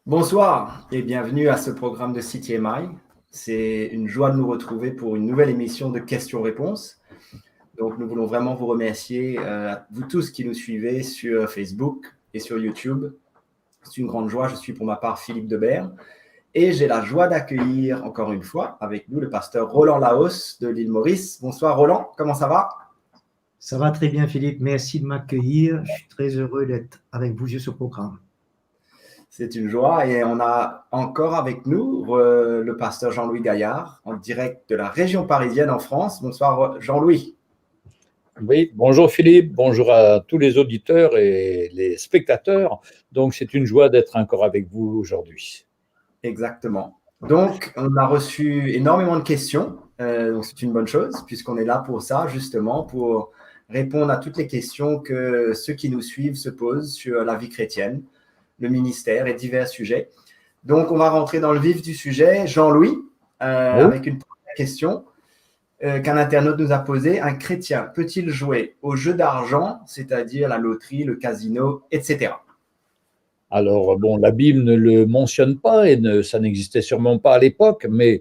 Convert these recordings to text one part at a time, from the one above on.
Bonsoir et bienvenue à ce programme de CTMI. C'est une joie de nous retrouver pour une nouvelle émission de questions-réponses. Donc, nous voulons vraiment vous remercier, vous tous qui nous suivez sur Facebook et sur YouTube. C'est une grande joie. Je suis pour ma part Philippe Debert et j'ai la joie d'accueillir encore une fois avec nous le pasteur Roland Laos de l'île Maurice. Bonsoir Roland, comment ça va? Ça va très bien, Philippe. Merci de m'accueillir. Je suis très heureux d'être avec vous sur ce programme. C'est une joie et on a encore avec nous le pasteur Jean-Louis Gaillard en direct de la région parisienne en France. Bonsoir Jean-Louis. Oui, bonjour Philippe, bonjour à tous les auditeurs et les spectateurs. Donc c'est une joie d'être encore avec vous aujourd'hui. Exactement. Donc on a reçu énormément de questions, donc c'est une bonne chose puisqu'on est là pour ça justement, pour répondre à toutes les questions que ceux qui nous suivent se posent sur la vie chrétienne, le ministère et divers sujets. Donc, on va rentrer dans le vif du sujet. Jean-Louis, oui. Avec une première question qu'un internaute nous a posée. Un chrétien peut-il jouer au jeu d'argent, c'est-à-dire la loterie, le casino, etc. Alors, bon, la Bible ne le mentionne pas et ça n'existait sûrement pas à l'époque, mais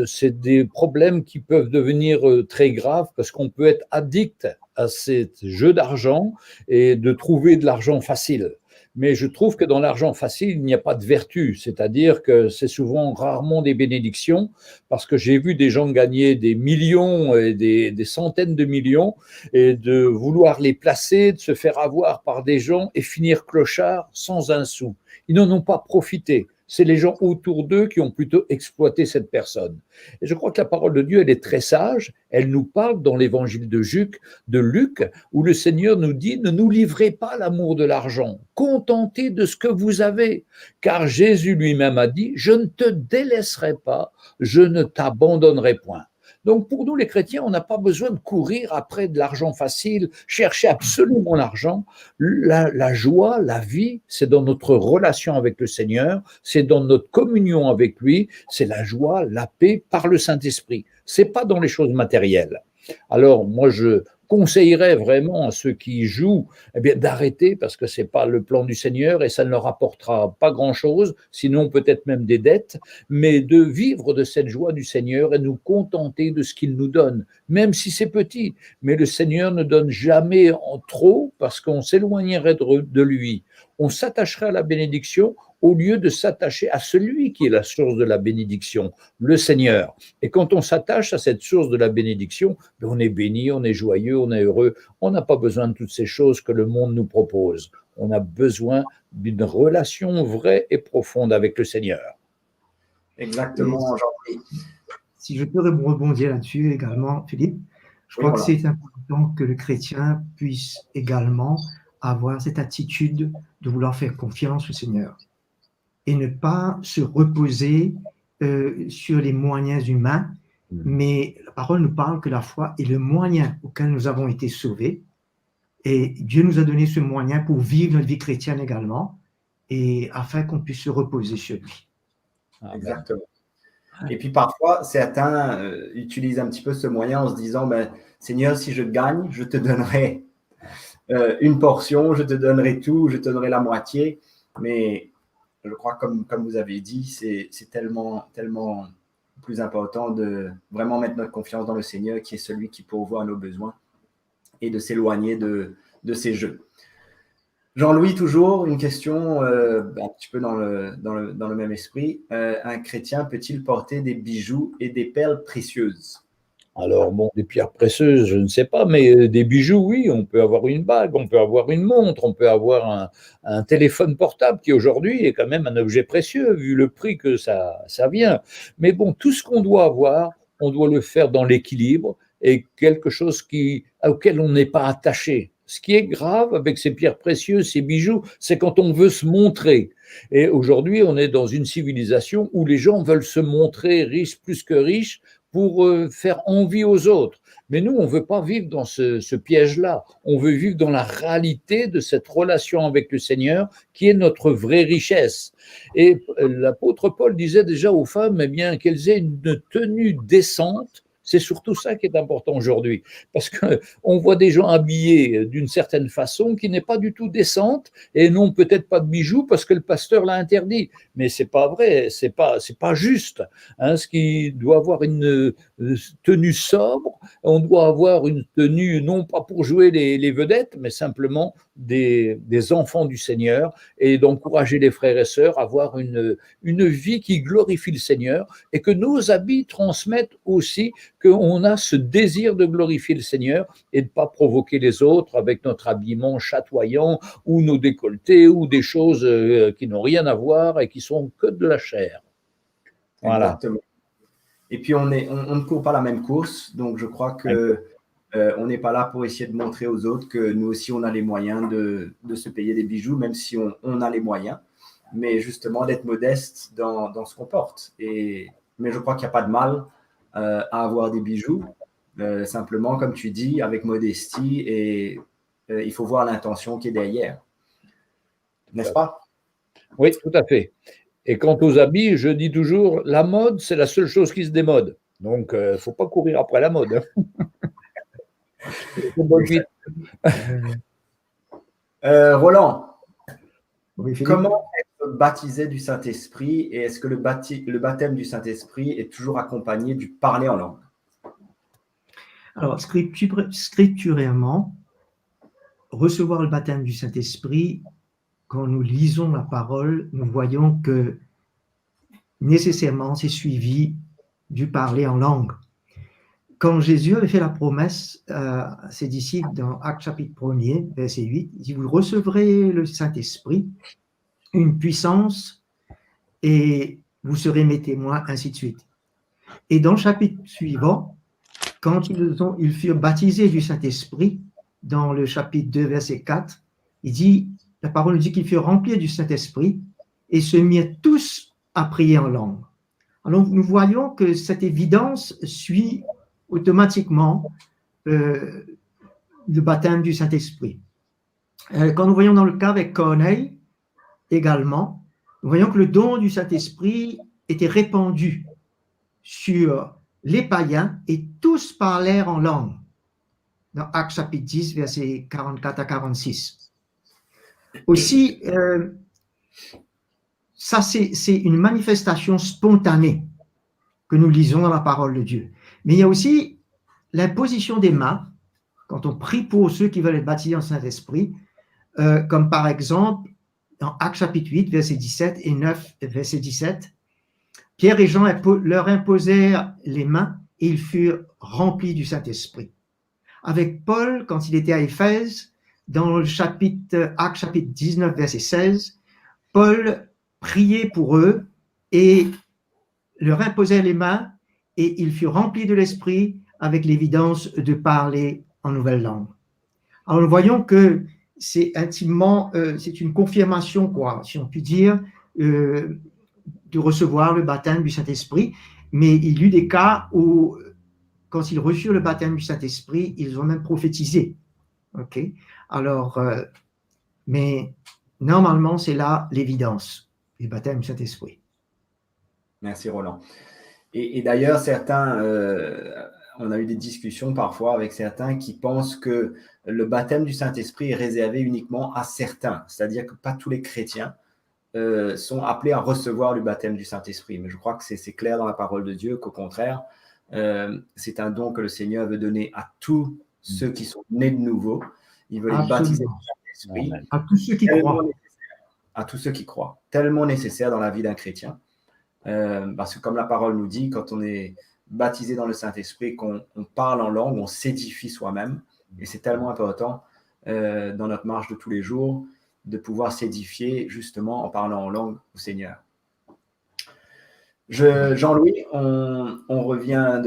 c'est des problèmes qui peuvent devenir très graves parce qu'on peut être addict à ces jeux d'argent et de trouver de l'argent facile. Mais je trouve que dans l'argent facile, il n'y a pas de vertu, c'est-à-dire que c'est souvent rarement des bénédictions, parce que j'ai vu des gens gagner des millions et des centaines de millions, et de vouloir les placer, de se faire avoir par des gens et finir clochard sans un sou. Ils n'en ont pas profité. C'est les gens autour d'eux qui ont plutôt exploité cette personne. Et je crois que la parole de Dieu, elle est très sage. Elle nous parle dans l'évangile de Luc, où le Seigneur nous dit « Ne nous livrez pas l'amour de l'argent, contentez de ce que vous avez. » Car Jésus lui-même a dit « Je ne te délaisserai pas, je ne t'abandonnerai point. » Donc pour nous les chrétiens, on n'a pas besoin de courir après de l'argent facile, chercher absolument l'argent. La joie, la vie, c'est dans notre relation avec le Seigneur, c'est dans notre communion avec lui, c'est la joie, la paix par le Saint-Esprit. C'est pas dans les choses matérielles. Alors moi je conseillerais vraiment à ceux qui jouent d'arrêter parce que c'est pas le plan du Seigneur et ça ne leur apportera pas grand-chose, sinon peut-être même des dettes, mais de vivre de cette joie du Seigneur et nous contenter de ce qu'il nous donne, même si c'est petit. Mais le Seigneur ne donne jamais en trop parce qu'on s'éloignerait de lui. On s'attacherait à la bénédiction au lieu de s'attacher à celui qui est la source de la bénédiction, le Seigneur. Et quand on s'attache à cette source de la bénédiction, on est béni, on est joyeux, on est heureux. On n'a pas besoin de toutes ces choses que le monde nous propose. On a besoin d'une relation vraie et profonde avec le Seigneur. Exactement, Jean-Louis. Si je peux rebondir là-dessus également, Philippe, je crois que c'est important que le chrétien puisse également avoir cette attitude de vouloir faire confiance au Seigneur et ne pas se reposer sur les moyens humains, mais la parole nous parle que la foi est le moyen auquel nous avons été sauvés, et Dieu nous a donné ce moyen pour vivre notre vie chrétienne également, et afin qu'on puisse se reposer sur lui. Exactement. Et puis parfois, certains utilisent un petit peu ce moyen en se disant Seigneur, si je gagne, je te donnerai une portion, je te donnerai tout, je te donnerai la moitié. Mais je crois, comme vous avez dit, c'est tellement plus important de vraiment mettre notre confiance dans le Seigneur, qui est celui qui pourvoit à nos besoins, et de s'éloigner de ces jeux. Jean-Louis, toujours une question un petit peu dans le même esprit. Un chrétien peut-il porter des bijoux et des perles précieuses? Alors, bon, des pierres précieuses, je ne sais pas, mais des bijoux, oui, on peut avoir une bague, on peut avoir une montre, on peut avoir un téléphone portable qui aujourd'hui est quand même un objet précieux vu le prix que ça vient. Mais bon, tout ce qu'on doit avoir, on doit le faire dans l'équilibre et quelque chose auquel on n'est pas attaché. Ce qui est grave avec ces pierres précieuses, ces bijoux, c'est quand on veut se montrer. Et aujourd'hui, on est dans une civilisation où les gens veulent se montrer riches plus que riches pour faire envie aux autres. Mais nous, on ne veut pas vivre dans ce piège-là. On veut vivre dans la réalité de cette relation avec le Seigneur qui est notre vraie richesse. Et l'apôtre Paul disait déjà aux femmes qu'elles aient une tenue décente, C'est surtout ça qui est important aujourd'hui, parce qu'on voit des gens habillés d'une certaine façon qui n'est pas du tout décente et n'ont peut-être pas de bijoux parce que le pasteur l'a interdit. Mais c'est pas vrai, c'est pas juste. Hein, ce qui doit avoir une tenue sobre, on doit avoir une tenue non pas pour jouer les vedettes, mais simplement des enfants du Seigneur, et d'encourager les frères et sœurs à avoir une vie qui glorifie le Seigneur, et que nos habits transmettent aussi qu'on a ce désir de glorifier le Seigneur et de ne pas provoquer les autres avec notre habillement chatoyant ou nos décolletés ou des choses qui n'ont rien à voir et qui sont que de la chair. Voilà. Exactement. Et puis on ne court pas la même course, donc je crois que on n'est pas là pour essayer de montrer aux autres que nous aussi on a les moyens de se payer des bijoux, même si on a les moyens, mais justement d'être modeste dans ce qu'on porte. Mais je crois qu'il n'y a pas de mal à avoir des bijoux, simplement comme tu dis, avec modestie, et il faut voir l'intention qui est derrière. N'est-ce pas? Oui, tout à fait. Et quant aux habits, je dis toujours, la mode, c'est la seule chose qui se démode. Donc, il ne faut pas courir après la mode. Roland, Oui, Philippe. comment être baptisé du Saint-Esprit, et est-ce que le baptême du Saint-Esprit est toujours accompagné du parler en langue? Alors, scripturairement, recevoir le baptême du Saint-Esprit, quand nous lisons la parole, nous voyons que nécessairement c'est suivi du parler en langue. Quand Jésus avait fait la promesse à ses disciples dans Actes chapitre 1er, verset 8, il dit, vous recevrez le Saint-Esprit, une puissance, et vous serez mes témoins, ainsi de suite. Et dans le chapitre suivant, quand ils furent baptisés du Saint-Esprit, dans le chapitre 2, verset 4, la parole dit qu'ils furent remplis du Saint-Esprit et se mirent tous à prier en langue. Alors nous voyons que cette évidence suit automatiquement le baptême du Saint-Esprit. Quand nous voyons dans le cas avec Corneille également, nous voyons que le don du Saint-Esprit était répandu sur les païens et tous parlèrent en langue. Dans Actes chapitre 10, versets 44 à 46. Aussi, ça c'est une manifestation spontanée que nous lisons dans la parole de Dieu. Mais il y a aussi l'imposition des mains, quand on prie pour ceux qui veulent être baptisés en Saint-Esprit, comme par exemple dans Actes chapitre 8, verset 17 et 9, verset 17, Pierre et Jean leur imposèrent les mains et ils furent remplis du Saint-Esprit. Avec Paul, quand il était à Éphèse, dans le Actes chapitre 19, verset 16, Paul priait pour eux et leur imposait les mains et ils furent remplis de l'Esprit avec l'évidence de parler en nouvelle langue. Alors nous voyons que c'est intimement, c'est une confirmation, quoi, si on peut dire, de recevoir le baptême du Saint-Esprit, mais il y eut des cas où, quand ils reçurent le baptême du Saint-Esprit, ils ont même prophétisé. Ok. Alors, mais normalement, c'est là l'évidence du baptême du Saint-Esprit. Merci Roland. Et d'ailleurs, certains, on a eu des discussions parfois avec certains qui pensent que le baptême du Saint-Esprit est réservé uniquement à certains, c'est-à-dire que pas tous les chrétiens sont appelés à recevoir le baptême du Saint-Esprit. Mais je crois que c'est clair dans la parole de Dieu qu'au contraire, c'est un don que le Seigneur veut donner à tous ceux qui sont nés de nouveau. Il veut les baptiser du Saint-Esprit. À tous ceux qui croient. À tous ceux qui croient. Tellement nécessaire dans la vie d'un chrétien. Parce que comme la parole nous dit, quand on est baptisé dans le Saint-Esprit, qu'on parle en langue, on s'édifie soi-même. Et c'est tellement important dans notre marche de tous les jours de pouvoir s'édifier justement en parlant en langue au Seigneur. Jean-Louis, on revient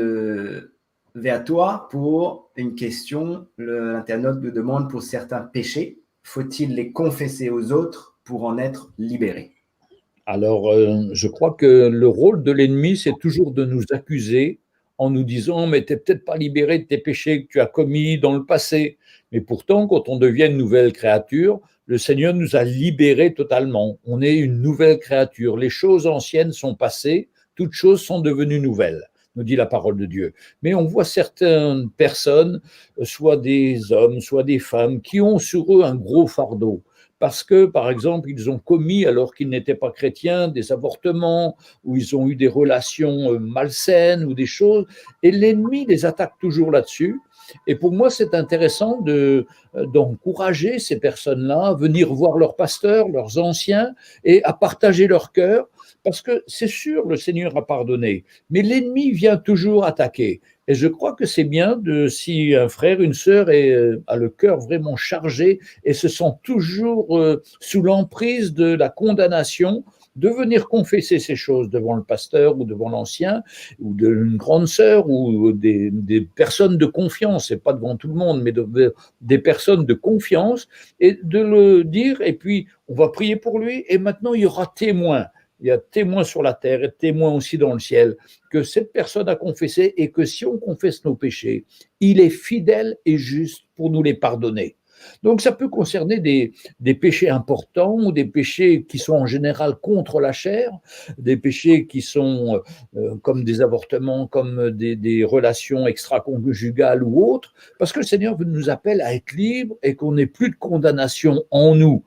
vers toi pour une question. L'internaute nous demande, pour certains péchés, faut-il les confesser aux autres pour en être libéré? Alors, je crois que le rôle de l'ennemi, c'est toujours de nous accuser en nous disant « mais tu n'es peut-être pas libéré de tes péchés que tu as commis dans le passé ». Mais pourtant, quand on devient une nouvelle créature, le Seigneur nous a libérés totalement. On est une nouvelle créature. Les choses anciennes sont passées, toutes choses sont devenues nouvelles. nous dit la parole de Dieu. Mais on voit certaines personnes, soit des hommes, soit des femmes, qui ont sur eux un gros fardeau. Parce que, par exemple, ils ont commis, alors qu'ils n'étaient pas chrétiens, des avortements, ou ils ont eu des relations malsaines, ou des choses, et l'ennemi les attaque toujours là-dessus. Et pour moi, c'est intéressant d'encourager ces personnes-là à venir voir leurs pasteurs, leurs anciens, et à partager leur cœur, parce que c'est sûr, le Seigneur a pardonné, mais l'ennemi vient toujours attaquer. Et je crois que c'est bien si un frère, une sœur a le cœur vraiment chargé et se sent toujours sous l'emprise de la condamnation, de venir confesser ces choses devant le pasteur ou devant l'ancien ou d'une grande sœur ou des personnes de confiance, et pas devant tout le monde, mais des personnes de confiance, et de le dire, et puis on va prier pour lui, et maintenant il y aura témoin. Il y a témoin sur la terre et témoin aussi dans le ciel, que cette personne a confessé, et que si on confesse nos péchés, il est fidèle et juste pour nous les pardonner. Donc ça peut concerner des péchés importants ou des péchés qui sont en général contre la chair, des péchés qui sont comme des avortements, comme des relations extra-conjugales ou autres, parce que le Seigneur nous appelle à être libres et qu'on n'ait plus de condamnation en nous.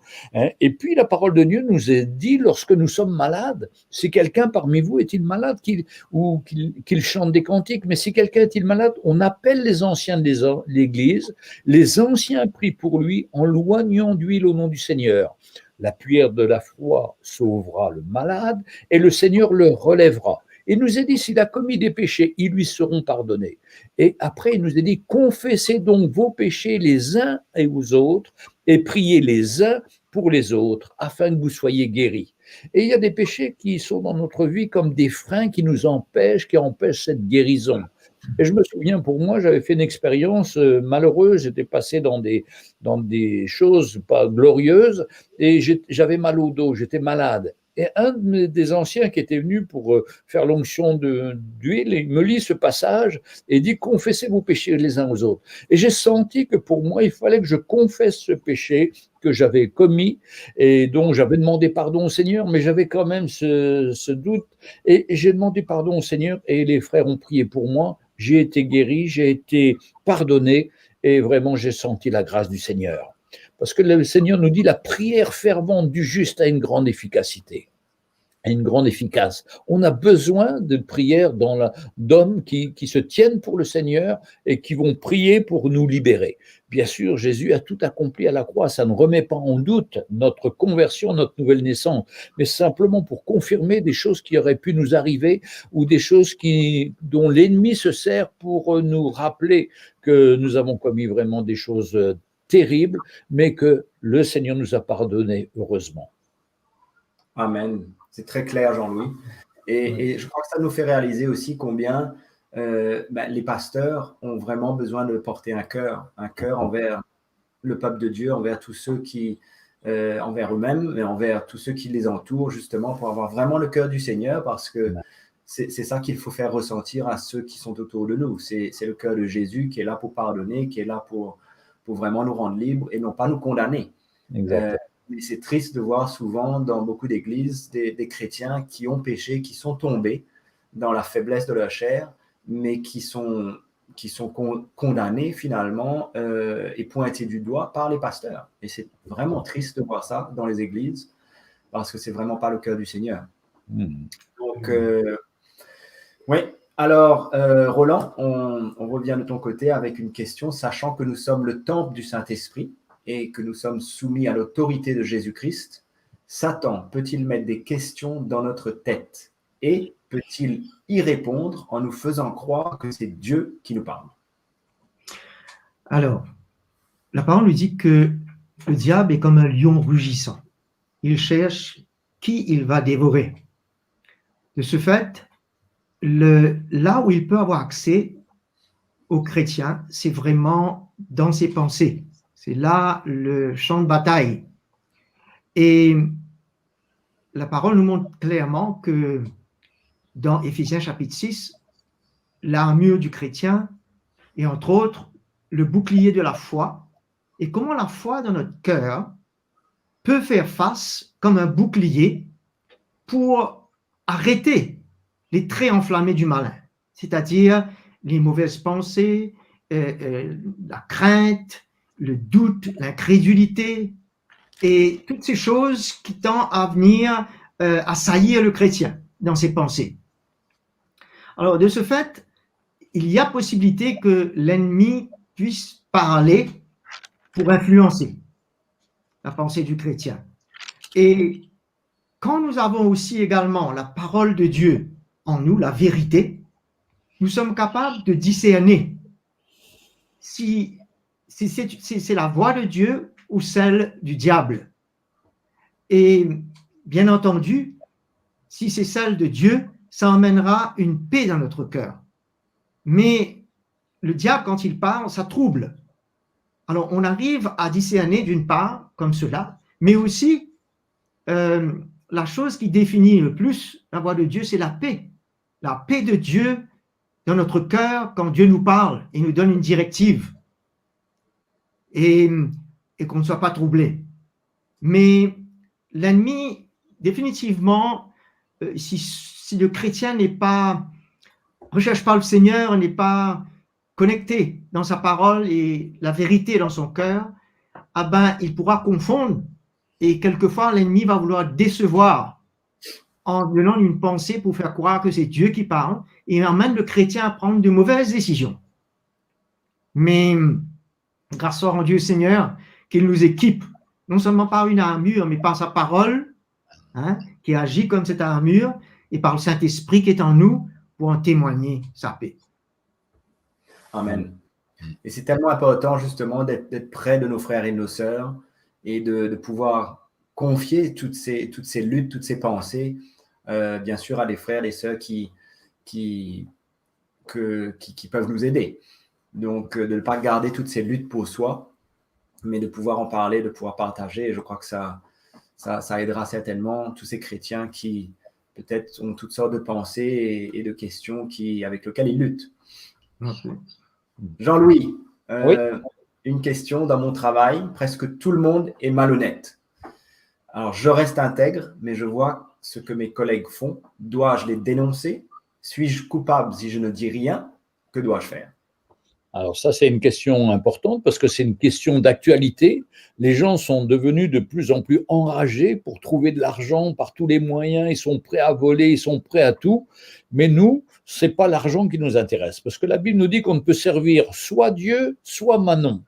Et puis la parole de Dieu nous est dit, lorsque nous sommes malades, si quelqu'un parmi vous est-il malade, qu'il chante des cantiques, mais si quelqu'un est-il malade, on appelle les anciens de l'Église, les anciens prient pour lui en loignant d'huile au nom du Seigneur. La prière de la foi sauvera le malade et le Seigneur le relèvera. Il nous a dit, s'il a commis des péchés, ils lui seront pardonnés. Et après, il nous a dit, confessez donc vos péchés les uns et aux autres et priez les uns pour les autres afin que vous soyez guéris. Et il y a des péchés qui sont dans notre vie comme des freins qui nous empêchent, qui empêchent cette guérison. Et je me souviens, pour moi, j'avais fait une expérience malheureuse, j'étais passé dans des choses pas glorieuses, et j'avais mal au dos, j'étais malade. Et un des anciens qui était venu pour faire l'onction d'huile, il me lit ce passage et dit « Confessez vos péchés les uns aux autres ». Et j'ai senti que pour moi, il fallait que je confesse ce péché que j'avais commis et dont j'avais demandé pardon au Seigneur, mais j'avais quand même ce doute. Et j'ai demandé pardon au Seigneur et les frères ont prié pour moi. J'ai été guéri, j'ai été pardonné et vraiment j'ai senti la grâce du Seigneur. Parce que le Seigneur nous dit la prière fervente du juste a une grande efficacité, a une grande efficace. On a besoin de prières d'hommes qui se tiennent pour le Seigneur et qui vont prier pour nous libérer. Bien sûr, Jésus a tout accompli à la croix, ça ne remet pas en doute notre conversion, notre nouvelle naissance, mais simplement pour confirmer des choses qui auraient pu nous arriver ou des choses dont l'ennemi se sert pour nous rappeler que nous avons commis vraiment des choses terribles, mais que le Seigneur nous a pardonné, heureusement. Amen. C'est très clair, Jean-Louis. Et je crois que ça nous fait réaliser aussi combien les pasteurs ont vraiment besoin de porter un cœur envers le peuple de Dieu, envers tous ceux envers eux-mêmes, mais envers tous ceux qui les entourent, justement, pour avoir vraiment le cœur du Seigneur, parce que c'est ça qu'il faut faire ressentir à ceux qui sont autour de nous. C'est le cœur de Jésus qui est là pour pardonner, qui est là pour vraiment nous rendre libres et non pas nous condamner. Mais c'est triste de voir souvent dans beaucoup d'églises des chrétiens qui ont péché, qui sont tombés dans la faiblesse de leur chair, mais qui sont condamnés finalement et pointés du doigt par les pasteurs. Et c'est vraiment triste de voir ça dans les églises parce que c'est vraiment pas le cœur du Seigneur. Donc, oui. Alors, Roland, on revient de ton côté avec une question, sachant que nous sommes le temple du Saint-Esprit et que nous sommes soumis à l'autorité de Jésus-Christ. Satan peut-il mettre des questions dans notre tête et peut-il y répondre en nous faisant croire que c'est Dieu qui nous parle? Alors, la parole nous dit que le diable est comme un lion rugissant. Il cherche qui il va dévorer. De ce fait, là où il peut avoir accès aux chrétiens, c'est vraiment dans ses pensées. C'est là le champ de bataille. Et la parole nous montre clairement que dans Éphésiens chapitre 6, l'armure du chrétien est entre autres le bouclier de la foi et comment la foi dans notre cœur peut faire face comme un bouclier pour arrêter les traits enflammés du malin. c'est-à-dire les mauvaises pensées, la crainte, le doute, l'incrédulité, et toutes ces choses qui tendent à venir assaillir le chrétien dans ses pensées. Alors, de ce fait, il y a possibilité que l'ennemi puisse parler pour influencer la pensée du chrétien. Et quand nous avons aussi également la parole de Dieu en nous, la vérité, nous sommes capables de discerner si c'est la voix de Dieu ou celle du diable. Et bien entendu, si c'est celle de Dieu, ça emmènera une paix dans notre cœur. Mais le diable, quand il parle, ça trouble. Alors, on arrive à discerner d'une part, comme cela, mais aussi, la chose qui définit le plus la voix de Dieu, c'est la paix. La paix de Dieu dans notre cœur quand Dieu nous parle et nous donne une directive. Et qu'on ne soit pas troublé. Mais l'ennemi, définitivement, si le chrétien recherche pas le Seigneur, n'est pas connecté dans sa parole et la vérité dans son cœur, ah ben, il pourra confondre et quelquefois l'ennemi va vouloir décevoir en donnant une pensée pour faire croire que c'est Dieu qui parle et emmène le chrétien à prendre de mauvaises décisions. Mais grâce soit en Dieu Seigneur qu'il nous équipe non seulement par une armure mais par sa parole, qui agit comme cette armure, et par le Saint-Esprit qui est en nous pour en témoigner sa paix. Amen. Et c'est tellement important justement d'être près de nos frères et de nos sœurs et de pouvoir confier toutes ces luttes, toutes ces pensées, bien sûr à des frères et des sœurs qui peuvent nous aider. Donc de ne pas garder toutes ces luttes pour soi, mais de pouvoir en parler, de pouvoir partager. Et je crois que ça aidera certainement tous ces chrétiens qui peut-être ont toutes sortes de pensées et de questions avec lesquelles ils luttent. Merci. Jean-Louis, Oui. Une question dans mon travail, presque tout le monde est malhonnête. Alors je reste intègre, mais je vois ce que mes collègues font. Dois-je les dénoncer? Suis-je coupable si je ne dis rien? Que dois-je faire? Alors ça, c'est une question importante parce que c'est une question d'actualité. Les gens sont devenus de plus en plus enragés pour trouver de l'argent par tous les moyens. Ils sont prêts à voler, ils sont prêts à tout. Mais nous, c'est pas l'argent qui nous intéresse parce que la Bible nous dit qu'on ne peut servir soit Dieu, soit Mammon.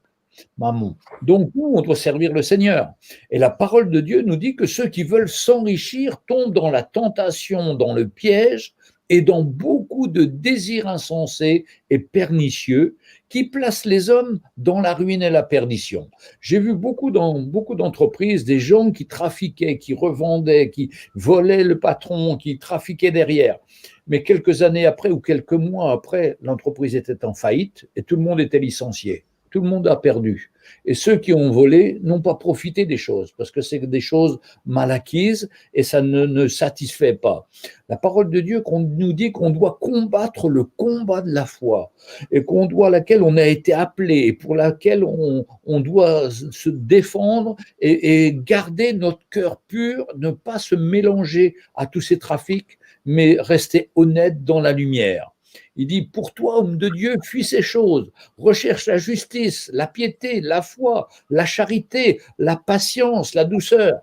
Donc nous, on doit servir le Seigneur. Et la parole de Dieu nous dit que ceux qui veulent s'enrichir tombent dans la tentation, dans le piège et dans beaucoup de désirs insensés et pernicieux qui placent les hommes dans la ruine et la perdition. J'ai vu dans beaucoup d'entreprises des gens qui trafiquaient, qui revendaient, qui volaient le patron, qui trafiquaient derrière. Mais quelques années après ou quelques mois après, l'entreprise était en faillite et tout le monde était licencié. Tout le monde a perdu. Et ceux qui ont volé n'ont pas profité des choses, parce que c'est des choses mal acquises et ça ne satisfait pas. La parole de Dieu nous dit qu'on doit combattre le combat de la foi, et laquelle on a été appelé, et pour laquelle on doit se défendre et garder notre cœur pur, ne pas se mélanger à tous ces trafics, mais rester honnête dans la lumière. Il dit, pour toi, homme de Dieu, fuis ces choses, recherche la justice, la piété, la foi, la charité, la patience, la douceur.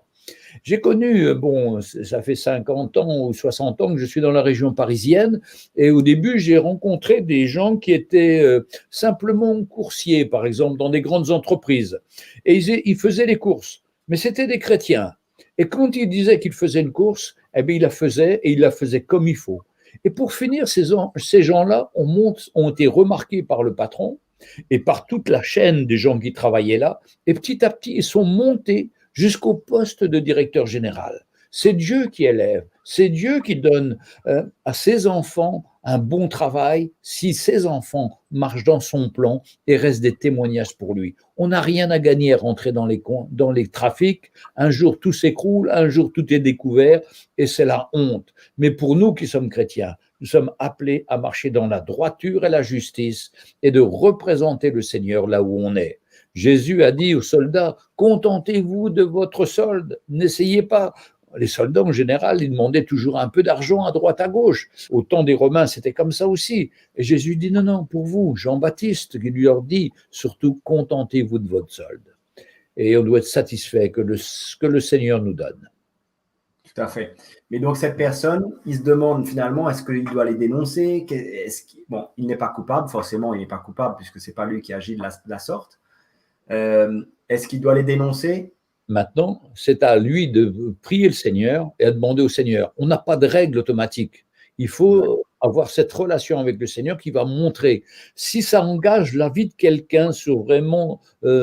J'ai connu, ça fait 50 ans ou 60 ans que je suis dans la région parisienne, et au début, j'ai rencontré des gens qui étaient simplement coursiers, par exemple, dans des grandes entreprises. Et ils faisaient les courses, mais c'était des chrétiens. Et quand ils disaient qu'ils faisaient une course, eh bien, ils la faisaient, et ils la faisaient comme il faut. Et pour finir, ces gens-là ont été remarqués par le patron et par toute la chaîne des gens qui travaillaient là, et petit à petit, ils sont montés jusqu'au poste de directeur général. C'est Dieu qui élève, c'est Dieu qui donne à ses enfants un bon travail si ses enfants marchent dans son plan et restent des témoignages pour lui. On n'a rien à gagner à rentrer dans les trafics. Un jour, tout s'écroule, un jour, tout est découvert et c'est la honte. Mais pour nous qui sommes chrétiens, nous sommes appelés à marcher dans la droiture et la justice et de représenter le Seigneur là où on est. Jésus a dit aux soldats, contentez-vous de votre solde, n'essayez pas les soldats, en général, ils demandaient toujours un peu d'argent à droite, à gauche. Au temps des Romains, c'était comme ça aussi. Et Jésus dit, non, non, pour vous, Jean-Baptiste, qui lui leur dit, surtout, contentez-vous de votre solde. Et on doit être satisfait que ce que le Seigneur nous donne. Tout à fait. Mais donc, cette personne, il se demande finalement, est-ce qu'il doit les dénoncer? Bon, il n'est pas coupable, forcément, il n'est pas coupable puisque ce n'est pas lui qui agit de la sorte. Est-ce qu'il doit les dénoncer? Maintenant, c'est à lui de prier le Seigneur et à demander au Seigneur. On n'a pas de règle automatique. Il faut avoir cette relation avec le Seigneur qui va montrer si ça engage la vie de quelqu'un sur vraiment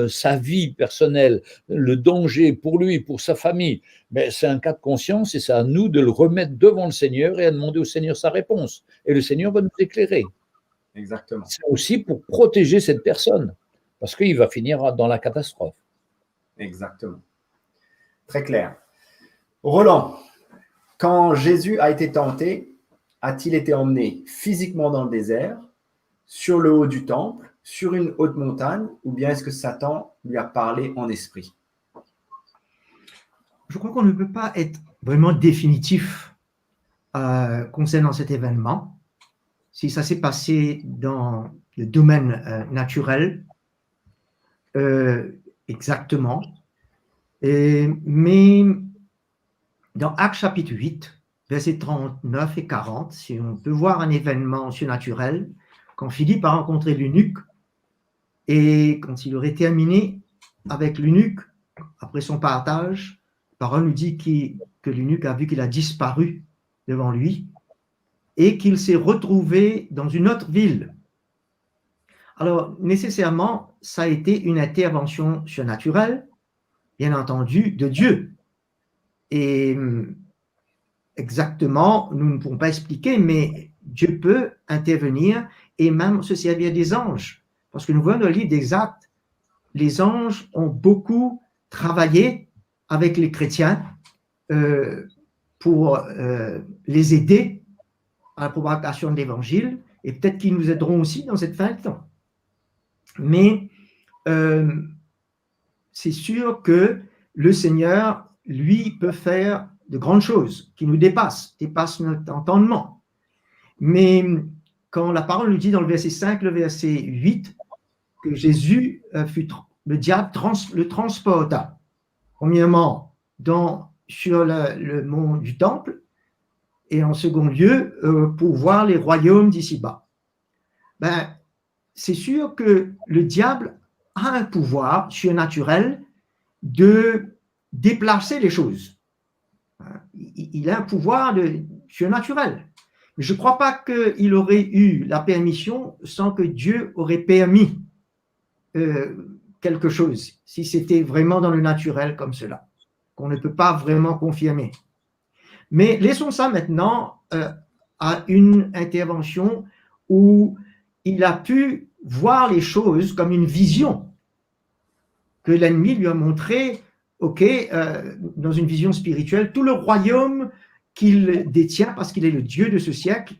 sa vie personnelle, le danger pour lui, pour sa famille. Mais c'est un cas de conscience et c'est à nous de le remettre devant le Seigneur et à demander au Seigneur sa réponse. Et le Seigneur va nous éclairer. Exactement. C'est aussi pour protéger cette personne parce qu'il va finir dans la catastrophe. Exactement. Très clair. Roland, quand Jésus a été tenté, a-t-il été emmené physiquement dans le désert, sur le haut du temple, sur une haute montagne, ou bien est-ce que Satan lui a parlé en esprit? Je crois qu'on ne peut pas être vraiment définitif concernant cet événement. Si ça s'est passé dans le domaine naturel, exactement. Mais dans Actes chapitre 8, versets 39 et 40, si on peut voir un événement surnaturel, quand Philippe a rencontré l'eunuque, et quand il aurait terminé avec l'eunuque, après son partage, la parole nous dit que l'eunuque a vu qu'il a disparu devant lui et qu'il s'est retrouvé dans une autre ville. Alors, nécessairement, ça a été une intervention surnaturelle, bien entendu, de Dieu. Et exactement, nous ne pouvons pas expliquer, mais Dieu peut intervenir et même se servir des anges. Parce que nous voyons dans le livre des Actes, les anges ont beaucoup travaillé avec les chrétiens pour les aider à la propagation de l'évangile, et peut-être qu'ils nous aideront aussi dans cette fin de temps. Mais c'est sûr que le Seigneur, lui, peut faire de grandes choses qui nous dépassent notre entendement. Mais quand la parole nous dit dans le verset 5, le verset 8, que Jésus le diable le transporta, premièrement, sur le mont du Temple, et en second lieu, pour voir les royaumes d'ici-bas. Ben, c'est sûr que le diable a un pouvoir surnaturel de déplacer les choses. Il a un pouvoir surnaturel. Mais je ne crois pas qu'il aurait eu la permission sans que Dieu aurait permis quelque chose, si c'était vraiment dans le naturel comme cela, qu'on ne peut pas vraiment confirmer. Mais laissons ça maintenant à une intervention où il a pu voir les choses comme une vision que l'ennemi lui a montré, dans une vision spirituelle, tout le royaume qu'il détient parce qu'il est le Dieu de ce siècle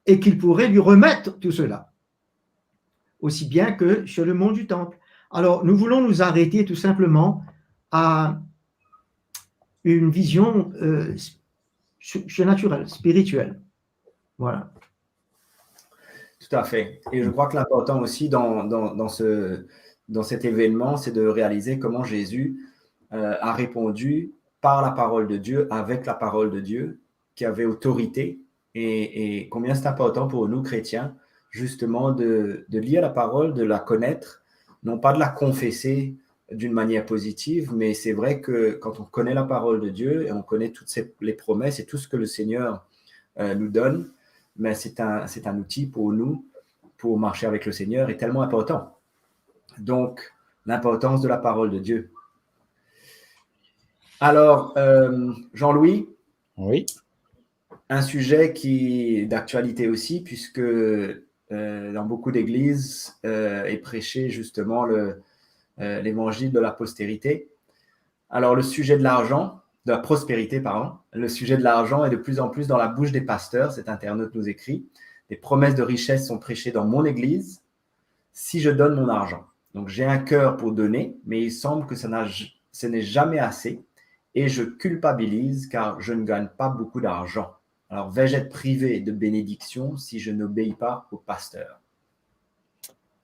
et qu'il pourrait lui remettre tout cela, aussi bien que sur le mont du Temple. Alors, nous voulons nous arrêter tout simplement à une vision surnaturelle, spirituelle. Voilà. Tout à fait. Et je crois que l'important aussi dans cet événement, c'est de réaliser comment Jésus a répondu par la parole de Dieu, avec la parole de Dieu, qui avait autorité, et combien c'est important pour nous, chrétiens, justement, de lire la parole, de la connaître, non pas de la confesser d'une manière positive, mais c'est vrai que quand on connaît la parole de Dieu et on connaît toutes les promesses et tout ce que le Seigneur nous donne, mais c'est un outil pour nous, pour marcher avec le Seigneur, est tellement important. Donc, l'importance de la parole de Dieu. Alors, Jean-Louis, oui. Un sujet qui est d'actualité aussi, puisque dans beaucoup d'églises est prêché justement l'évangile de la postérité. Alors, le sujet de l'argent, de la prospérité, pardon, le sujet de l'argent est de plus en plus dans la bouche des pasteurs. Cet internaute nous écrit: des promesses de richesse sont prêchées dans mon église si je donne mon argent. Donc, j'ai un cœur pour donner, mais il semble que ce n'est jamais assez et je culpabilise car je ne gagne pas beaucoup d'argent. Alors, vais-je être privé de bénédiction si je n'obéis pas au pasteur?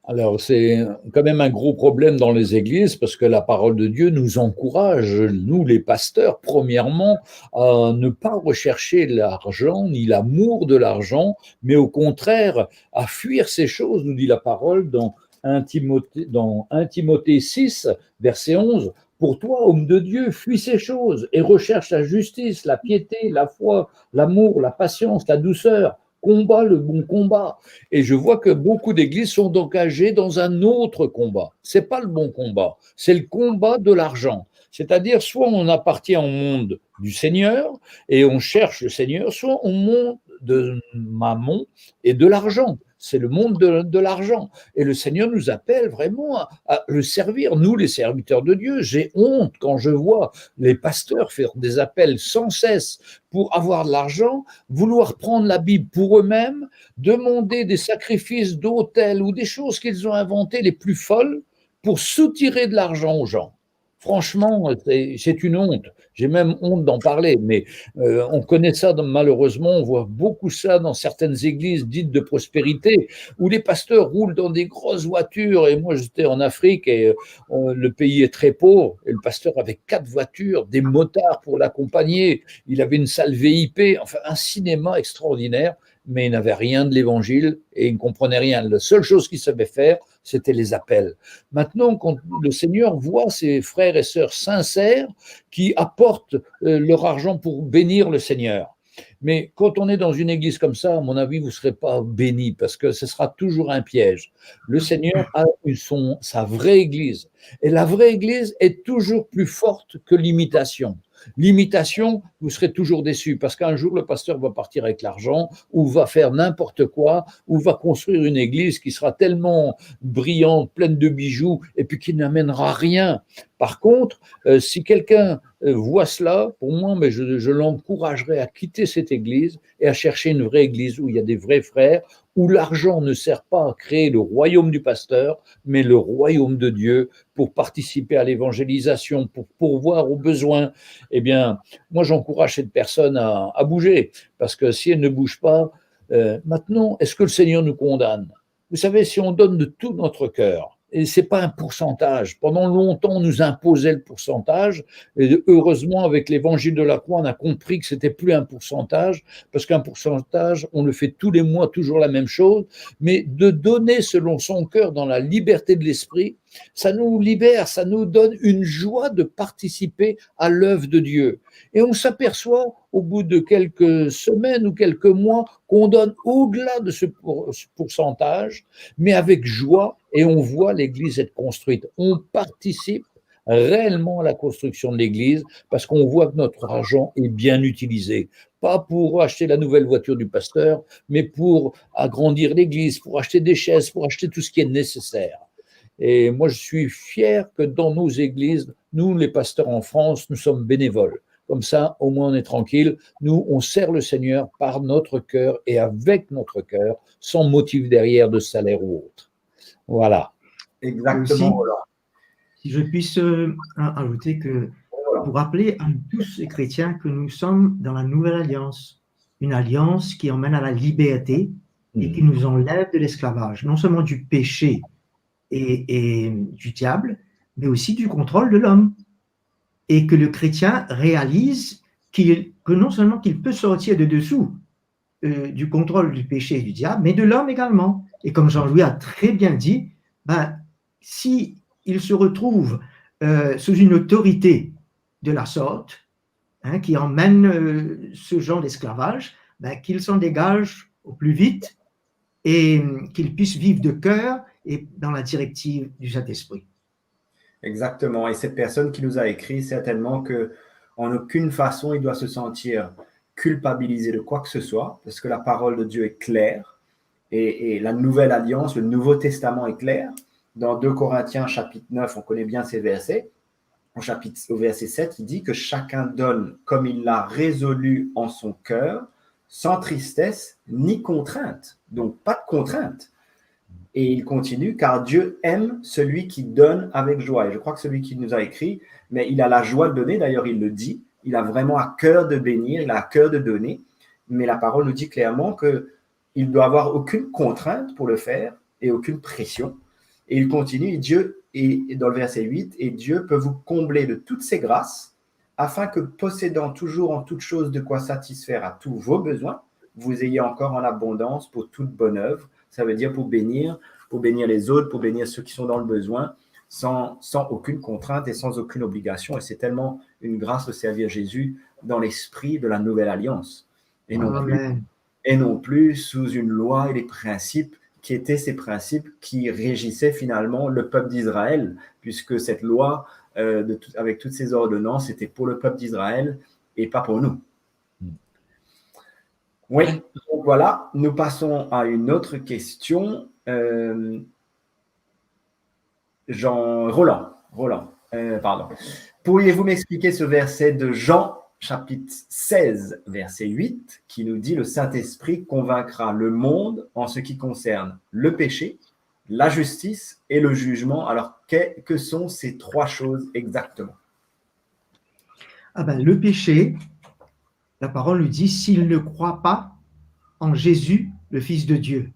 Alors, c'est quand même un gros problème dans les églises parce que la parole de Dieu nous encourage, nous les pasteurs, premièrement, à ne pas rechercher l'argent ni l'amour de l'argent, mais au contraire, à fuir ces choses, nous dit la parole dans 1 Timothée 6, verset 11. Pour toi, homme de Dieu, fuis ces choses et recherche la justice, la piété, la foi, l'amour, la patience, la douceur. Combat le bon combat. Et je vois que beaucoup d'églises sont engagées dans un autre combat. C'est pas le bon combat, c'est le combat de l'argent. C'est-à-dire, soit on appartient au monde du Seigneur et on cherche le Seigneur, soit au monde de Mammon et de l'argent. C'est le monde de l'argent. Et le Seigneur nous appelle vraiment à le servir. Nous, les serviteurs de Dieu, j'ai honte quand je vois les pasteurs faire des appels sans cesse pour avoir de l'argent, vouloir prendre la Bible pour eux-mêmes, demander des sacrifices d'autel ou des choses qu'ils ont inventées les plus folles pour soutirer de l'argent aux gens. Franchement, c'est une honte. J'ai même honte d'en parler, mais on connaît ça malheureusement, on voit beaucoup ça dans certaines églises dites de prospérité, où les pasteurs roulent dans des grosses voitures, et moi j'étais en Afrique, et le pays est très pauvre, et le pasteur avait 4 voitures, des motards pour l'accompagner, il avait une salle VIP, enfin un cinéma extraordinaire, mais il n'avait rien de l'évangile, et il ne comprenait rien. La seule chose qu'il savait faire, c'était les appels. Maintenant, quand le Seigneur voit ses frères et sœurs sincères qui apportent leur argent pour bénir le Seigneur. Mais quand on est dans une église comme ça, à mon avis, vous ne serez pas béni parce que ce sera toujours un piège. Le Seigneur a sa vraie église. Et la vraie église est toujours plus forte que l'imitation. L'imitation, vous serez toujours déçu parce qu'un jour, le pasteur va partir avec l'argent ou va faire n'importe quoi ou va construire une église qui sera tellement brillante, pleine de bijoux et puis qui n'amènera rien. Par contre, si quelqu'un voit cela, pour moi, mais je l'encouragerais à quitter cette église et à chercher une vraie église où il y a des vrais frères, où l'argent ne sert pas à créer le royaume du pasteur, mais le royaume de Dieu pour participer à l'évangélisation, pour pourvoir aux besoins. Eh bien, moi, j'encourage cette personne à bouger, parce que si elle ne bouge pas, maintenant, est-ce que le Seigneur nous condamne? Vous savez, si on donne de tout notre cœur, et ce n'est pas un pourcentage. Pendant longtemps, on nous imposait le pourcentage. Et heureusement, avec l'évangile de la croix, on a compris que ce n'était plus un pourcentage, parce qu'un pourcentage, on le fait tous les mois, toujours la même chose. Mais de donner selon son cœur dans la liberté de l'esprit, ça nous libère, ça nous donne une joie de participer à l'œuvre de Dieu. Et on s'aperçoit au bout de quelques semaines ou quelques mois qu'on donne au-delà de ce pourcentage, mais avec joie, et on voit l'Église être construite. On participe réellement à la construction de l'Église parce qu'on voit que notre argent est bien utilisé. Pas pour acheter la nouvelle voiture du pasteur, mais pour agrandir l'Église, pour acheter des chaises, pour acheter tout ce qui est nécessaire. Et moi, je suis fier que dans nos églises, nous, les pasteurs en France, nous sommes bénévoles. Comme ça, au moins, on est tranquille. Nous, on sert le Seigneur par notre cœur et avec notre cœur, sans motif derrière de salaire ou autre. Voilà. Exactement. Aussi, si je puisse ajouter que pour rappeler à tous les chrétiens que nous sommes dans la nouvelle alliance, une alliance qui emmène à la liberté et qui nous enlève de l'esclavage, non seulement du péché et du diable, mais aussi du contrôle de l'homme. Et que le chrétien réalise que non seulement qu'il peut sortir de dessous du contrôle du péché et du diable, mais de l'homme également. Et comme Jean-Louis a très bien dit, si il se retrouve sous une autorité de la sorte, qui emmène ce genre d'esclavage, qu'il s'en dégage au plus vite et qu'il puisse vivre de cœur et dans la directive du Saint-Esprit. Exactement. Et cette personne qui nous a écrit, certainement qu'en aucune façon, il doit se sentir culpabilisé de quoi que ce soit, parce que la parole de Dieu est claire et la nouvelle alliance, le Nouveau Testament est clair. Dans 2 Corinthiens chapitre 9, on connaît bien ces versets. Au verset 7, il dit que chacun donne comme il l'a résolu en son cœur, sans tristesse ni contrainte. Donc, pas de contrainte. Et il continue, car Dieu aime celui qui donne avec joie. Et je crois que celui qui nous a écrit, mais il a la joie de donner, d'ailleurs il le dit, il a vraiment à cœur de bénir, il a à cœur de donner, mais la parole nous dit clairement qu'il ne doit avoir aucune contrainte pour le faire et aucune pression. Et il continue, Dieu, et dans le verset 8, et Dieu peut vous combler de toutes ses grâces, afin que possédant toujours en toutes choses de quoi satisfaire à tous vos besoins, vous ayez encore en abondance pour toute bonne œuvre. Ça veut dire pour bénir les autres, pour bénir ceux qui sont dans le besoin, sans aucune contrainte et sans aucune obligation. Et c'est tellement une grâce de servir Jésus dans l'esprit de la nouvelle alliance. Et non plus sous une loi et les principes qui étaient ces principes qui régissaient finalement le peuple d'Israël, puisque cette loi, avec toutes ces ordonnances, c'était pour le peuple d'Israël et pas pour nous. Oui, donc voilà, nous passons à une autre question. Roland, pardon. Pourriez-vous m'expliquer ce verset de Jean, chapitre 16, verset 8, qui nous dit « Le Saint-Esprit convaincra le monde en ce qui concerne le péché, la justice et le jugement. » Alors, que sont ces trois choses exactement? Le péché, la parole nous dit, s'il ne croit pas en Jésus, le Fils de Dieu.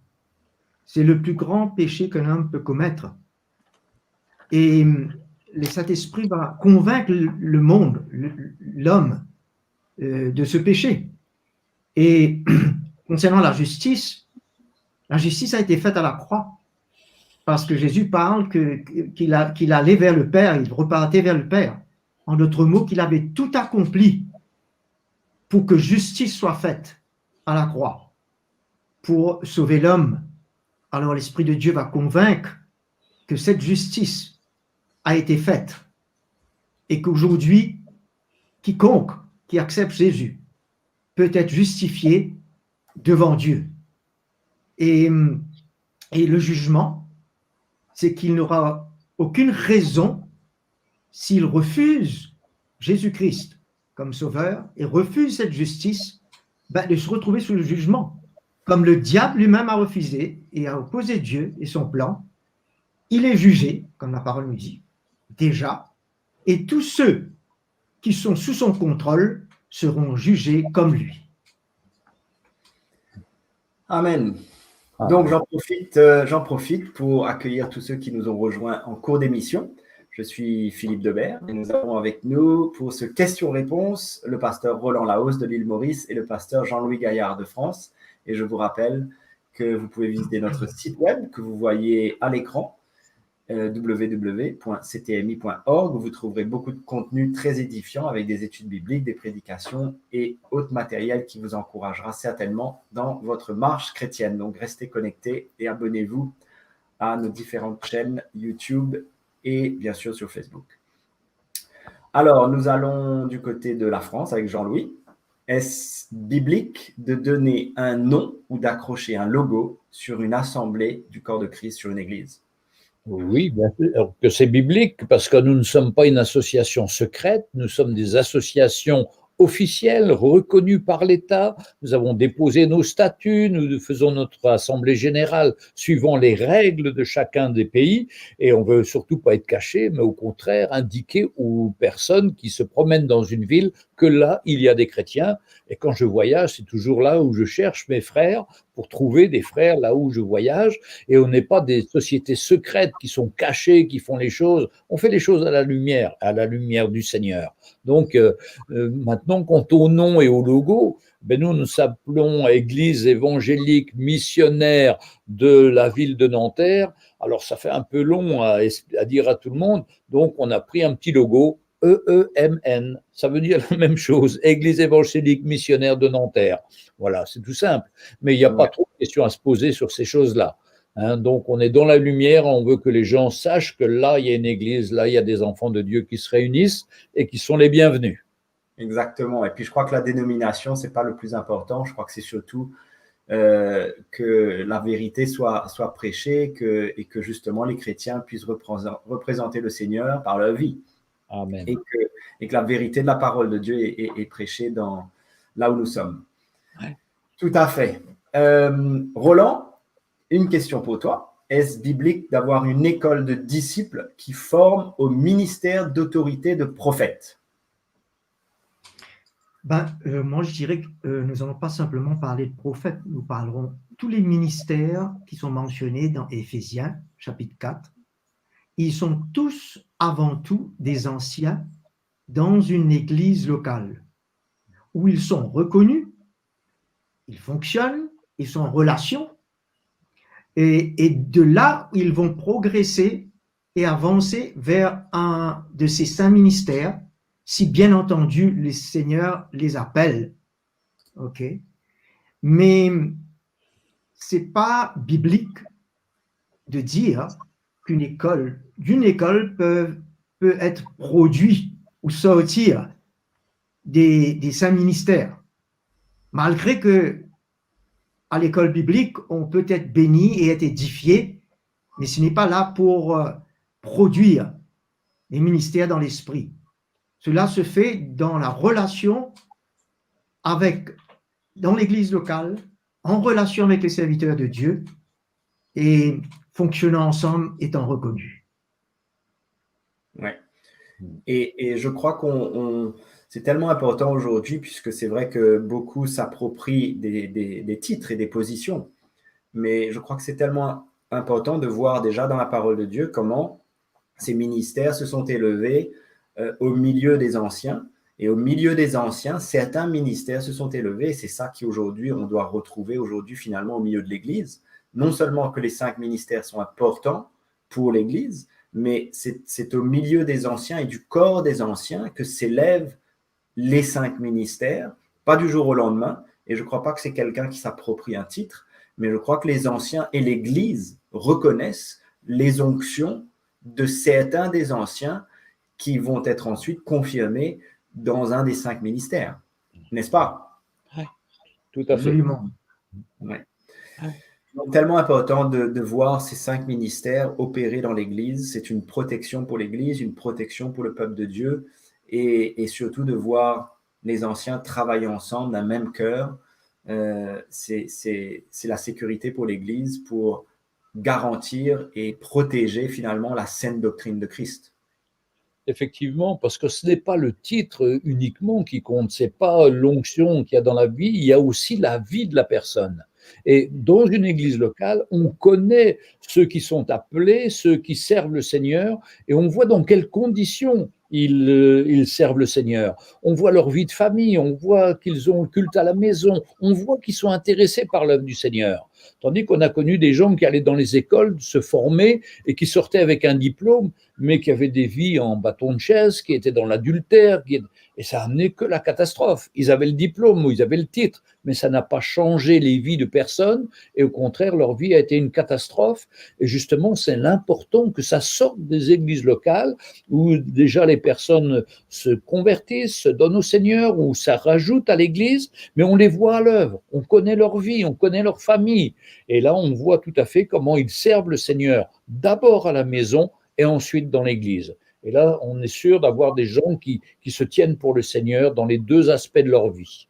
C'est le plus grand péché qu'un homme peut commettre. Et le Saint-Esprit va convaincre le monde, l'homme, de ce péché. Et concernant la justice a été faite à la croix. Parce que Jésus parle qu'il allait vers le Père, il repartait vers le Père. En d'autres mots, qu'il avait tout accompli pour que justice soit faite à la croix, pour sauver l'homme. Alors l'Esprit de Dieu va convaincre que cette justice a été faite et qu'aujourd'hui, quiconque qui accepte Jésus peut être justifié devant Dieu. Et le jugement, c'est qu'il n'aura aucune raison, s'il refuse Jésus-Christ comme sauveur et refuse cette justice, de se retrouver sous le jugement. Comme le diable lui-même a refusé et a opposé Dieu et son plan, il est jugé, comme la parole nous dit, déjà, et tous ceux qui sont sous son contrôle seront jugés comme lui. Amen. Donc, j'en profite pour accueillir tous ceux qui nous ont rejoints en cours d'émission. Je suis Philippe Debert et nous avons avec nous pour ce question-réponse le pasteur Roland Laos de l'île Maurice et le pasteur Jean-Louis Gaillard de France. Et je vous rappelle que vous pouvez visiter notre site web que vous voyez à l'écran, www.ctmi.org, où vous trouverez beaucoup de contenu très édifiant avec des études bibliques, des prédications et autres matériels qui vous encouragera certainement dans votre marche chrétienne. Donc, restez connectés et abonnez-vous à nos différentes chaînes YouTube et bien sûr sur Facebook. Alors, nous allons du côté de la France avec Jean-Louis. Est-ce biblique de donner un nom ou d'accrocher un logo sur une assemblée du corps de Christ, sur une église? Oui, bien sûr que c'est biblique parce que nous ne sommes pas une association secrète, nous sommes des associations officielles, reconnues par l'État. Nous avons déposé nos statuts, nous faisons notre assemblée générale suivant les règles de chacun des pays et on veut surtout pas être caché, mais au contraire indiquer aux personnes qui se promènent dans une ville que là, il y a des chrétiens. Et quand je voyage, c'est toujours là où je cherche mes frères pour trouver des frères là où je voyage. Et on n'est pas des sociétés secrètes qui sont cachées, qui font les choses. On fait les choses à la lumière du Seigneur. Donc, maintenant, quant au nom et au logo, nous nous appelons Église évangélique missionnaire de la ville de Nanterre. Alors, ça fait un peu long à dire à tout le monde. Donc, on a pris un petit logo. EEMN, ça veut dire la même chose, Église évangélique missionnaire de Nanterre. Voilà, c'est tout simple. Mais il n'y a pas trop de questions à se poser sur ces choses-là. Donc, on est dans la lumière, on veut que les gens sachent que là, il y a une église, là, il y a des enfants de Dieu qui se réunissent et qui sont les bienvenus. Exactement. Et puis, je crois que la dénomination, ce n'est pas le plus important. Je crois que c'est surtout que la vérité soit prêchée et que justement les chrétiens puissent représenter le Seigneur par leur vie. Amen. Et que la vérité de la parole de Dieu est prêchée là où nous sommes. Ouais. Tout à fait. Roland, une question pour toi. est-ce biblique d'avoir une école de disciples qui forme au ministère d'autorité de prophète? Moi, je dirais que nous n'allons pas simplement parler de prophètes, nous parlerons tous les ministères qui sont mentionnés dans Éphésiens, chapitre 4. Ils sont tous avant tout des anciens dans une église locale où ils sont reconnus, ils fonctionnent, ils sont en relation, et de là, ils vont progresser et avancer vers un de ces 5 ministères, si bien entendu les seigneurs les appellent. Ok, mais c'est pas biblique de dire d'une école peut être produit ou sortir des 5 ministères, malgré que à l'école biblique, on peut être béni et être édifié, mais ce n'est pas là pour produire les ministères dans l'esprit. Cela se fait dans la relation dans l'église locale, en relation avec les serviteurs de Dieu et fonctionnant ensemble, étant reconnus. Ouais. Et je crois c'est tellement important aujourd'hui, puisque c'est vrai que beaucoup s'approprient des titres et des positions. Mais je crois que c'est tellement important de voir déjà dans la parole de Dieu comment ces ministères se sont élevés au milieu des anciens. Et au milieu des anciens, certains ministères se sont élevés. C'est ça qu'aujourd'hui, on doit retrouver aujourd'hui finalement au milieu de l'Église. Non seulement que les 5 ministères sont importants pour l'Église, mais c'est au milieu des anciens et du corps des anciens que s'élèvent les 5 ministères, pas du jour au lendemain. Et je ne crois pas que c'est quelqu'un qui s'approprie un titre, mais je crois que les anciens et l'Église reconnaissent les onctions de certains des anciens qui vont être ensuite confirmés dans un des 5 ministères. N'est-ce pas? Oui, tout à fait. Absolument. Ouais. Donc, tellement important de voir ces 5 ministères opérer dans l'Église. C'est une protection pour l'Église, une protection pour le peuple de Dieu, et surtout de voir les anciens travailler ensemble d'un même cœur. C'est la sécurité pour l'Église, pour garantir et protéger finalement la saine doctrine de Christ. Effectivement, parce que ce n'est pas le titre uniquement qui compte, ce n'est pas l'onction qu'il y a dans la vie, il y a aussi la vie de la personne. Et dans une église locale, on connaît ceux qui sont appelés, ceux qui servent le Seigneur, et on voit dans quelles conditions ils servent le Seigneur. On voit leur vie de famille, on voit qu'ils ont le culte à la maison, on voit qu'ils sont intéressés par l'œuvre du Seigneur. Tandis qu'on a connu des gens qui allaient dans les écoles se former et qui sortaient avec un diplôme, mais qui avaient des vies en bâton de chaise, qui étaient dans l'adultère, et ça a amené que la catastrophe. Ils avaient le diplôme ou ils avaient le titre, mais ça n'a pas changé les vies de personne, et au contraire, leur vie a été une catastrophe. Et justement, c'est l'important que ça sorte des églises locales, où déjà les personnes se convertissent, se donnent au Seigneur, où ça rajoute à l'église, mais on les voit à l'œuvre, on connaît leur vie, on connaît leur famille. Et là, on voit tout à fait comment ils servent le Seigneur, d'abord à la maison et ensuite dans l'église. Et là, on est sûr d'avoir des gens qui se tiennent pour le Seigneur dans les 2 aspects de leur vie.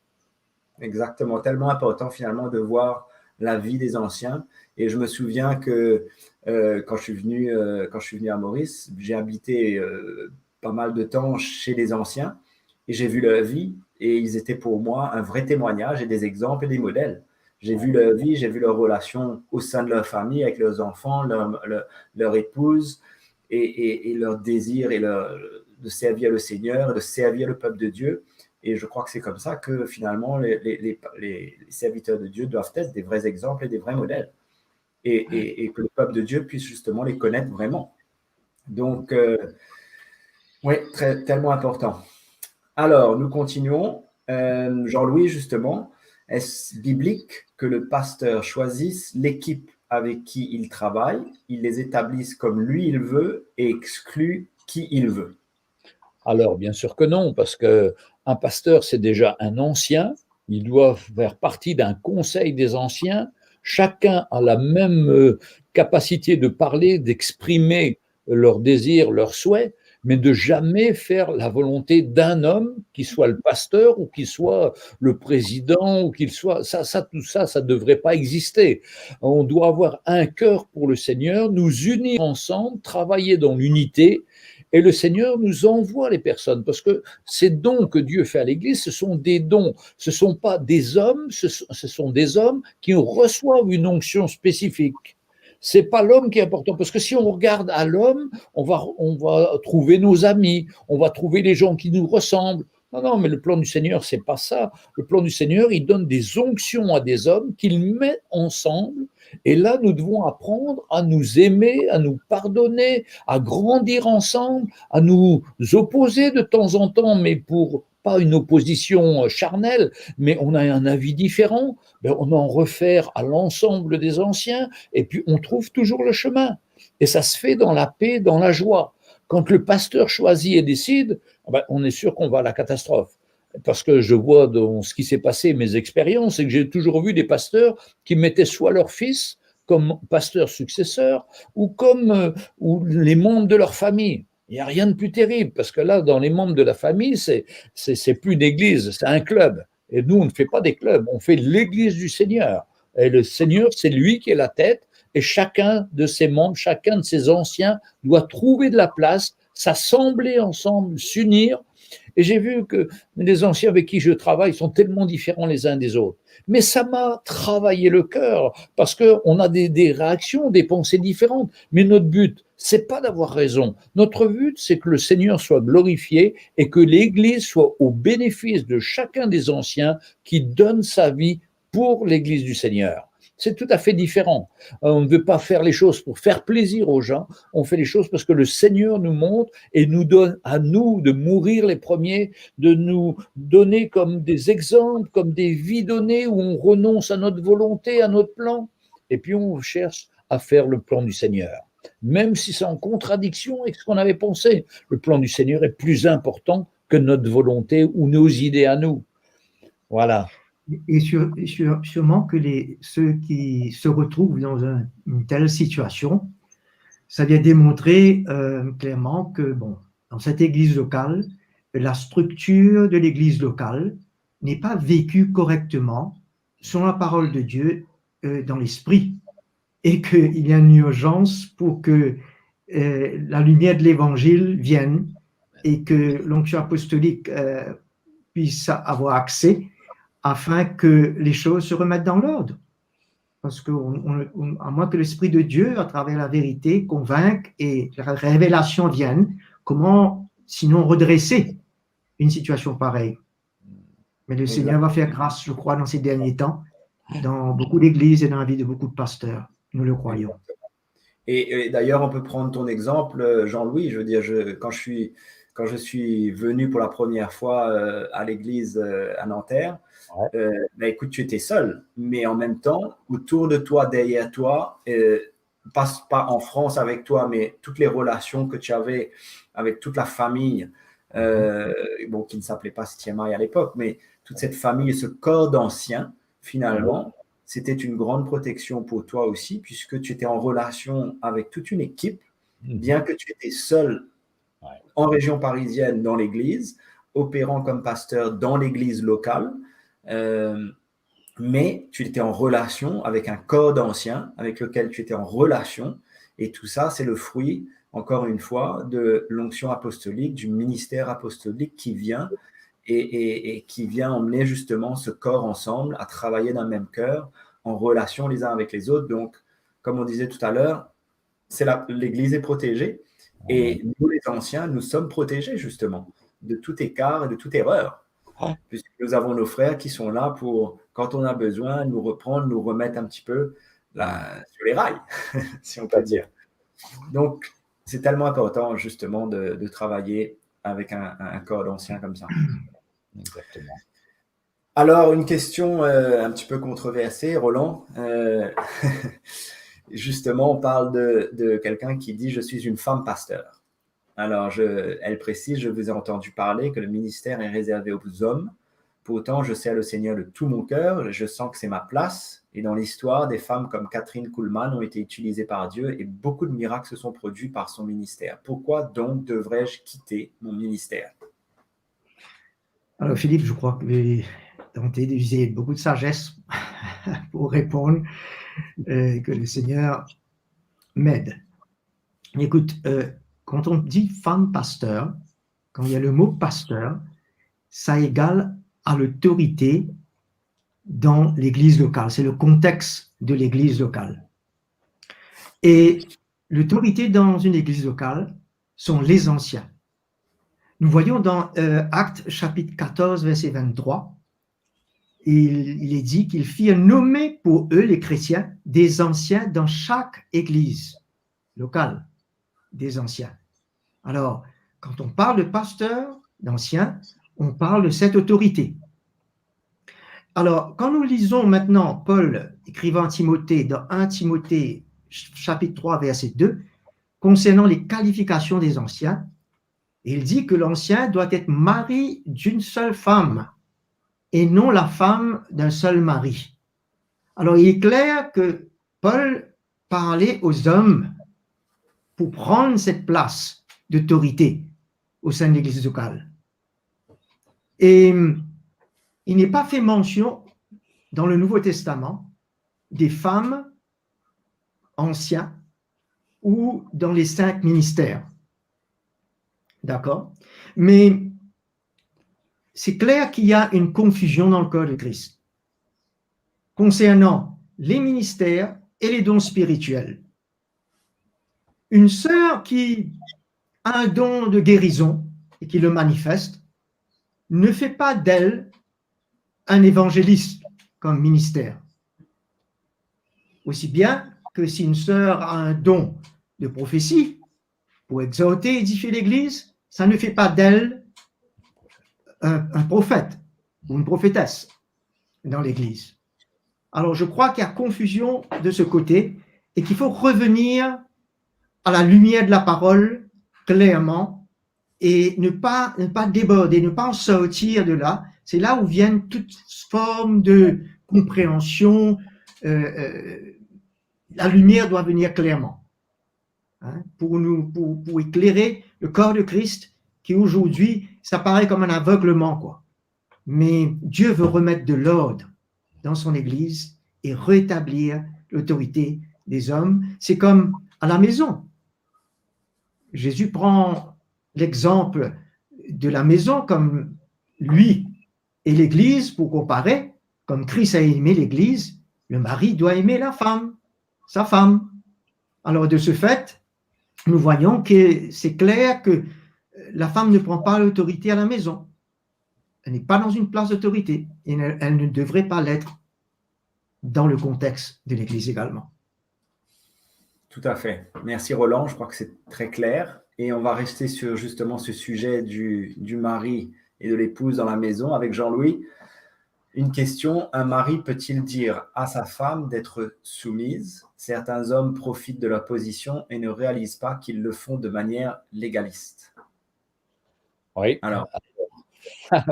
Exactement, tellement important finalement de voir la vie des anciens. Et je me souviens que quand je suis venu à Maurice, j'ai habité pas mal de temps chez les anciens et j'ai vu leur vie, et ils étaient pour moi un vrai témoignage et des exemples et des modèles. J'ai vu leur vie, j'ai vu leurs relations au sein de leur famille, avec leurs enfants, leur épouse, et leur désir de servir le Seigneur, de servir le peuple de Dieu. Et je crois que c'est comme ça que finalement les serviteurs de Dieu doivent être des vrais exemples et des vrais modèles. Et que le peuple de Dieu puisse justement les connaître vraiment. Donc, oui, tellement important. Alors, nous continuons. Jean-Louis, justement, est-ce biblique que le pasteur choisisse l'équipe avec qui il travaille, il les établisse comme lui il veut et exclut qui il veut? Alors, bien sûr que non, parce qu'un pasteur, c'est déjà un ancien, il doit faire partie d'un conseil des anciens, chacun a la même capacité de parler, d'exprimer leurs désirs, leurs souhaits, mais de jamais faire la volonté d'un homme, qui soit le pasteur ou qui soit le président ou qu'il soit tout ça, ça ne devrait pas exister. On doit avoir un cœur pour le Seigneur, nous unir ensemble, travailler dans l'unité. Et le Seigneur nous envoie les personnes, parce que ces dons que Dieu fait à l'Église, ce sont des dons. Ce ne sont pas des hommes, ce sont des hommes qui reçoivent une onction spécifique. C'est pas l'homme qui est important, parce que si on regarde à l'homme, on va trouver nos amis, on va trouver les gens qui nous ressemblent. Non, non, mais le plan du Seigneur, c'est pas ça. Le plan du Seigneur, il donne des onctions à des hommes qu'il met ensemble. Et là, nous devons apprendre à nous aimer, à nous pardonner, à grandir ensemble, à nous opposer de temps en temps, mais pour pas une opposition charnelle, mais on a un avis différent, ben on en réfère à l'ensemble des anciens, et puis on trouve toujours le chemin. Et ça se fait dans la paix, dans la joie. Quand le pasteur choisit et décide, ben on est sûr qu'on va à la catastrophe. Parce que je vois dans ce qui s'est passé, mes expériences, c'est que j'ai toujours vu des pasteurs qui mettaient soit leur fils comme pasteur successeur ou comme ou les membres de leur famille. Il n'y a rien de plus terrible, parce que là, dans les membres de la famille, c'est plus une église, c'est un club. Et nous, on ne fait pas des clubs, on fait l'église du Seigneur. Et le Seigneur, c'est lui qui est la tête, et chacun de ses membres, chacun de ses anciens doit trouver de la place, s'assembler ensemble, s'unir. Et j'ai vu que les anciens avec qui je travaille sont tellement différents les uns des autres. Mais ça m'a travaillé le cœur, parce qu'on a des réactions, des pensées différentes. Mais notre but, c'est pas d'avoir raison. Notre but, c'est que le Seigneur soit glorifié et que l'Église soit au bénéfice de chacun des anciens qui donne sa vie pour l'Église du Seigneur. C'est tout à fait différent. On ne veut pas faire les choses pour faire plaisir aux gens, on fait les choses parce que le Seigneur nous montre et nous donne à nous de mourir les premiers, de nous donner comme des exemples, comme des vies données où on renonce à notre volonté, à notre plan, et puis on cherche à faire le plan du Seigneur. Même si c'est en contradiction avec ce qu'on avait pensé, le plan du Seigneur est plus important que notre volonté ou nos idées à nous. Voilà. Et sûrement que ceux qui se retrouvent dans une telle situation, ça vient démontrer clairement que, bon, dans cette église locale, la structure de l'église locale n'est pas vécue correctement selon la parole de Dieu dans l'esprit, et qu'il y a une urgence pour que la lumière de l'évangile vienne et que l'onction apostolique puisse avoir accès afin que les choses se remettent dans l'ordre. Parce qu'à moins que l'Esprit de Dieu, à travers la vérité, convainque et la révélation vienne, comment sinon redresser une situation pareille? Mais le Seigneur va faire grâce, je crois, dans ces derniers temps, dans beaucoup d'églises et dans la vie de beaucoup de pasteurs. Nous le croyons. Et d'ailleurs, on peut prendre ton exemple, Jean-Louis. Je veux dire, quand je suis venu pour la première fois à l'église à Nanterre, écoute, tu étais seul, mais en même temps, autour de toi, derrière toi, pas en France avec toi, mais toutes les relations que tu avais avec toute la famille, bon, qui ne s'appelait pas Stiemaï à l'époque, mais toute cette famille, ce corps d'anciens, finalement, c'était une grande protection pour toi aussi, puisque tu étais en relation avec toute une équipe, bien que tu étais seul en région parisienne dans l'église, opérant comme pasteur dans l'église locale. Mais tu étais en relation avec un corps d'anciens avec lequel tu étais en relation, et tout ça, c'est le fruit, encore une fois, de l'onction apostolique, du ministère apostolique qui vient et qui vient emmener justement ce corps ensemble à travailler d'un même cœur, en relation les uns avec les autres. Donc, comme on disait tout à l'heure, l'Église est protégée, et nous, les anciens, nous sommes protégés justement de tout écart et de toute erreur. Puisque nous avons nos frères qui sont là pour, quand on a besoin, nous reprendre, nous remettre un petit peu sur les rails, si on peut dire. Donc, c'est tellement important, justement, de travailler avec un corps d'anciens comme ça. Exactement. Alors, une question un petit peu controversée, Roland. Justement, on parle de quelqu'un qui dit « Je suis une femme pasteur ». Alors, elle précise, je vous ai entendu parler que le ministère est réservé aux hommes Pourtant, je sers le Seigneur de tout mon cœur, je sens que c'est ma place. Et dans l'histoire, des femmes comme Catherine Kuhlman ont été utilisées par Dieu et beaucoup de miracles se sont produits par son ministère. Pourquoi donc devrais-je quitter mon ministère? Alors Philippe, je crois que vous avez tenté d'user beaucoup de sagesse pour répondre, que le Seigneur m'aide. Écoute, quand on dit femme pasteur, quand il y a le mot pasteur, ça égale à l'autorité dans l'église locale. C'est le contexte de l'église locale. Et l'autorité dans une église locale sont les anciens. Nous voyons dans Actes chapitre 14, verset 23, il est dit qu'ils firent nommer pour eux, les chrétiens, des anciens dans chaque église locale, des anciens. Alors, quand on parle de pasteur, d'ancien, on parle de cette autorité. Alors, quand nous lisons maintenant Paul écrivant à Timothée dans 1 Timothée chapitre 3, verset 2, concernant les qualifications des anciens, il dit que l'ancien doit être mari d'une seule femme et non la femme d'un seul mari. Alors, il est clair que Paul parlait aux hommes pour prendre cette place d'autorité au sein de l'église locale. Et il n'est pas fait mention dans le Nouveau Testament des femmes anciennes ou dans les 5 ministères. D'accord? Mais c'est clair qu'il y a une confusion dans le corps de Christ concernant les ministères et les dons spirituels. Une sœur qui a un don de guérison et qui le manifeste ne fait pas d'elle un évangéliste comme ministère. Aussi bien que si une sœur a un don de prophétie pour exhorter, édifier l'Église, ça ne fait pas d'elle un prophète ou une prophétesse dans l'Église. Alors je crois qu'il y a confusion de ce côté et qu'il faut revenir à la lumière de la parole clairement et ne pas déborder, ne pas en sortir de là. C'est là où viennent toutes formes de compréhension. La lumière doit venir clairement, hein, pour éclairer le corps de Christ qui aujourd'hui, ça paraît comme un aveuglement, quoi. Mais Dieu veut remettre de l'ordre dans son Église et rétablir l'autorité des hommes. C'est comme à la maison. Jésus prend l'exemple de la maison comme lui et l'Église pour comparer. Comme Christ a aimé l'Église, le mari doit aimer la femme, sa femme. Alors de ce fait, nous voyons que c'est clair que la femme ne prend pas l'autorité à la maison. Elle n'est pas dans une place d'autorité et elle ne devrait pas l'être dans le contexte de l'Église également. Tout à fait. Merci Roland, je crois que c'est très clair. Et on va rester sur justement ce sujet du mari et de l'épouse dans la maison avec Jean-Louis. Une question, un mari peut-il dire à sa femme d'être soumise? Certains hommes profitent de leur position et ne réalisent pas qu'ils le font de manière légaliste. Oui. Alors,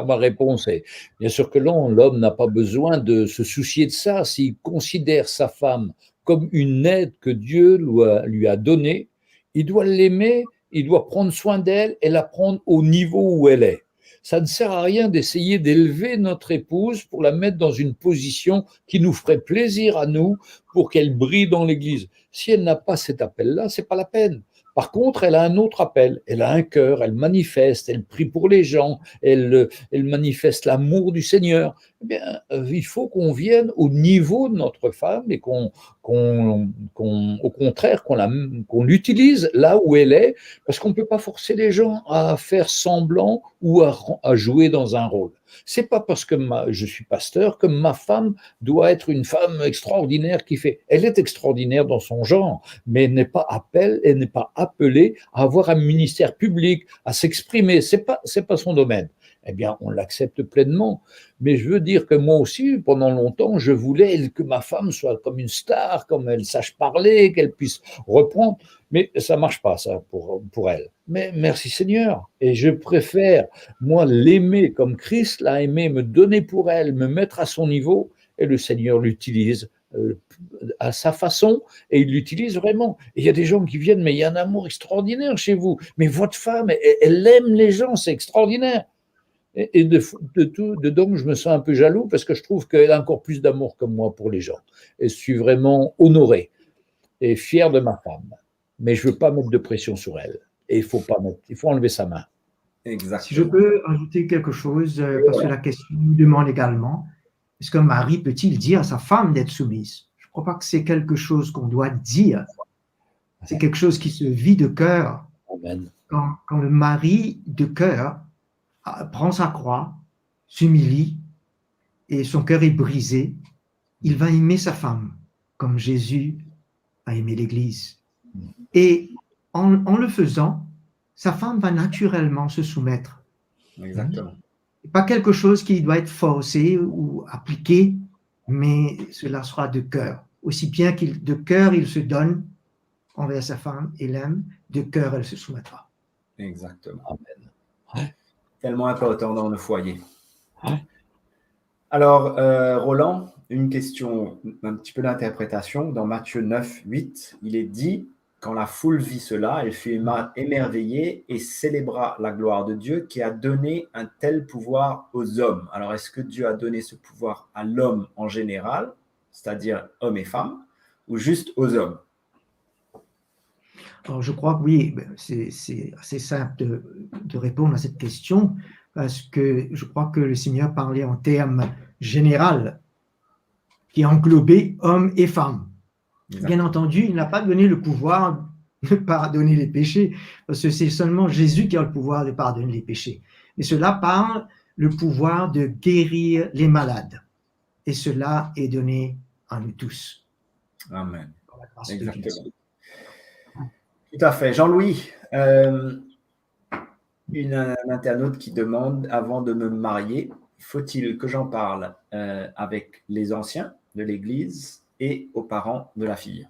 ma réponse est, bien sûr que non, l'homme n'a pas besoin de se soucier de ça. S'il considère sa femme comme une aide que Dieu lui a donnée, il doit l'aimer, il doit prendre soin d'elle et la prendre au niveau où elle est. Ça ne sert à rien d'essayer d'élever notre épouse pour la mettre dans une position qui nous ferait plaisir à nous pour qu'elle brille dans l'Église. Si elle n'a pas cet appel-là, c'est pas la peine. Par contre, elle a un autre appel, elle a un cœur, elle manifeste, elle prie pour les gens, elle manifeste l'amour du Seigneur. Eh bien, il faut qu'on vienne au niveau de notre femme et au contraire, qu'on l'utilise là où elle est, parce qu'on ne peut pas forcer les gens à faire semblant ou à jouer dans un rôle. C'est pas parce que je suis pasteur que ma femme doit être une femme extraordinaire qui fait. Elle est extraordinaire dans son genre, mais elle n'est pas appelée à avoir un ministère public, à s'exprimer. C'est pas son domaine. eh bien, on l'accepte pleinement. Mais je veux dire que moi aussi, pendant longtemps, je voulais que ma femme soit comme une star, comme elle sache parler, qu'elle puisse reprendre. Mais ça ne marche pas, ça, pour elle. Mais merci Seigneur. Et je préfère, moi, l'aimer comme Christ l'a aimé, me donner pour elle, me mettre à son niveau, et le Seigneur l'utilise à sa façon, et il l'utilise vraiment. Et il y a des gens qui viennent, mais il y a un amour extraordinaire chez vous. Mais votre femme, elle aime les gens, c'est extraordinaire. Et dedans, je me sens un peu jaloux parce que je trouve qu'elle a encore plus d'amour que moi pour les gens. Et je suis vraiment honoré et fier de ma femme. Mais je ne veux pas mettre de pression sur elle. Et il faut enlever sa main. Exactement. Si je peux ajouter quelque chose, parce que la question nous demande également, est-ce qu'un mari peut-il dire à sa femme d'être soumise? Je ne crois pas que c'est quelque chose qu'on doit dire. C'est quelque chose qui se vit de cœur. Amen. Quand le mari de cœur prend sa croix, s'humilie et son cœur est brisé, il va aimer sa femme comme Jésus a aimé l'Église. Et en le faisant, sa femme va naturellement se soumettre. Exactement. Pas quelque chose qui doit être forcé ou appliqué, mais cela sera de cœur. Aussi bien de cœur il se donne envers sa femme et l'aime, de cœur elle se soumettra. Exactement. Amen. Ouais. Tellement important dans le foyer. Ouais. Alors, Roland, une question, un petit peu d'interprétation. Dans Matthieu 9, 8, il est dit, quand la foule vit cela, elle fut émerveillée et célébra la gloire de Dieu qui a donné un tel pouvoir aux hommes. Alors, est-ce que Dieu a donné ce pouvoir à l'homme en général, c'est-à-dire hommes et femmes, ou juste aux hommes? Alors, je crois que oui, c'est assez simple de répondre à cette question parce que je crois que le Seigneur parlait en termes généraux qui englobaient hommes et femmes. Exactement. Bien entendu, il n'a pas donné le pouvoir de pardonner les péchés parce que c'est seulement Jésus qui a le pouvoir de pardonner les péchés. Et cela parle le pouvoir de guérir les malades. Et cela est donné à nous tous. Amen. Par la grâce Exactement. de Jésus. Tout à fait. Jean-Louis, un internaute qui demande, avant de me marier, faut-il que j'en parle avec les anciens de l'Église et aux parents de la fille?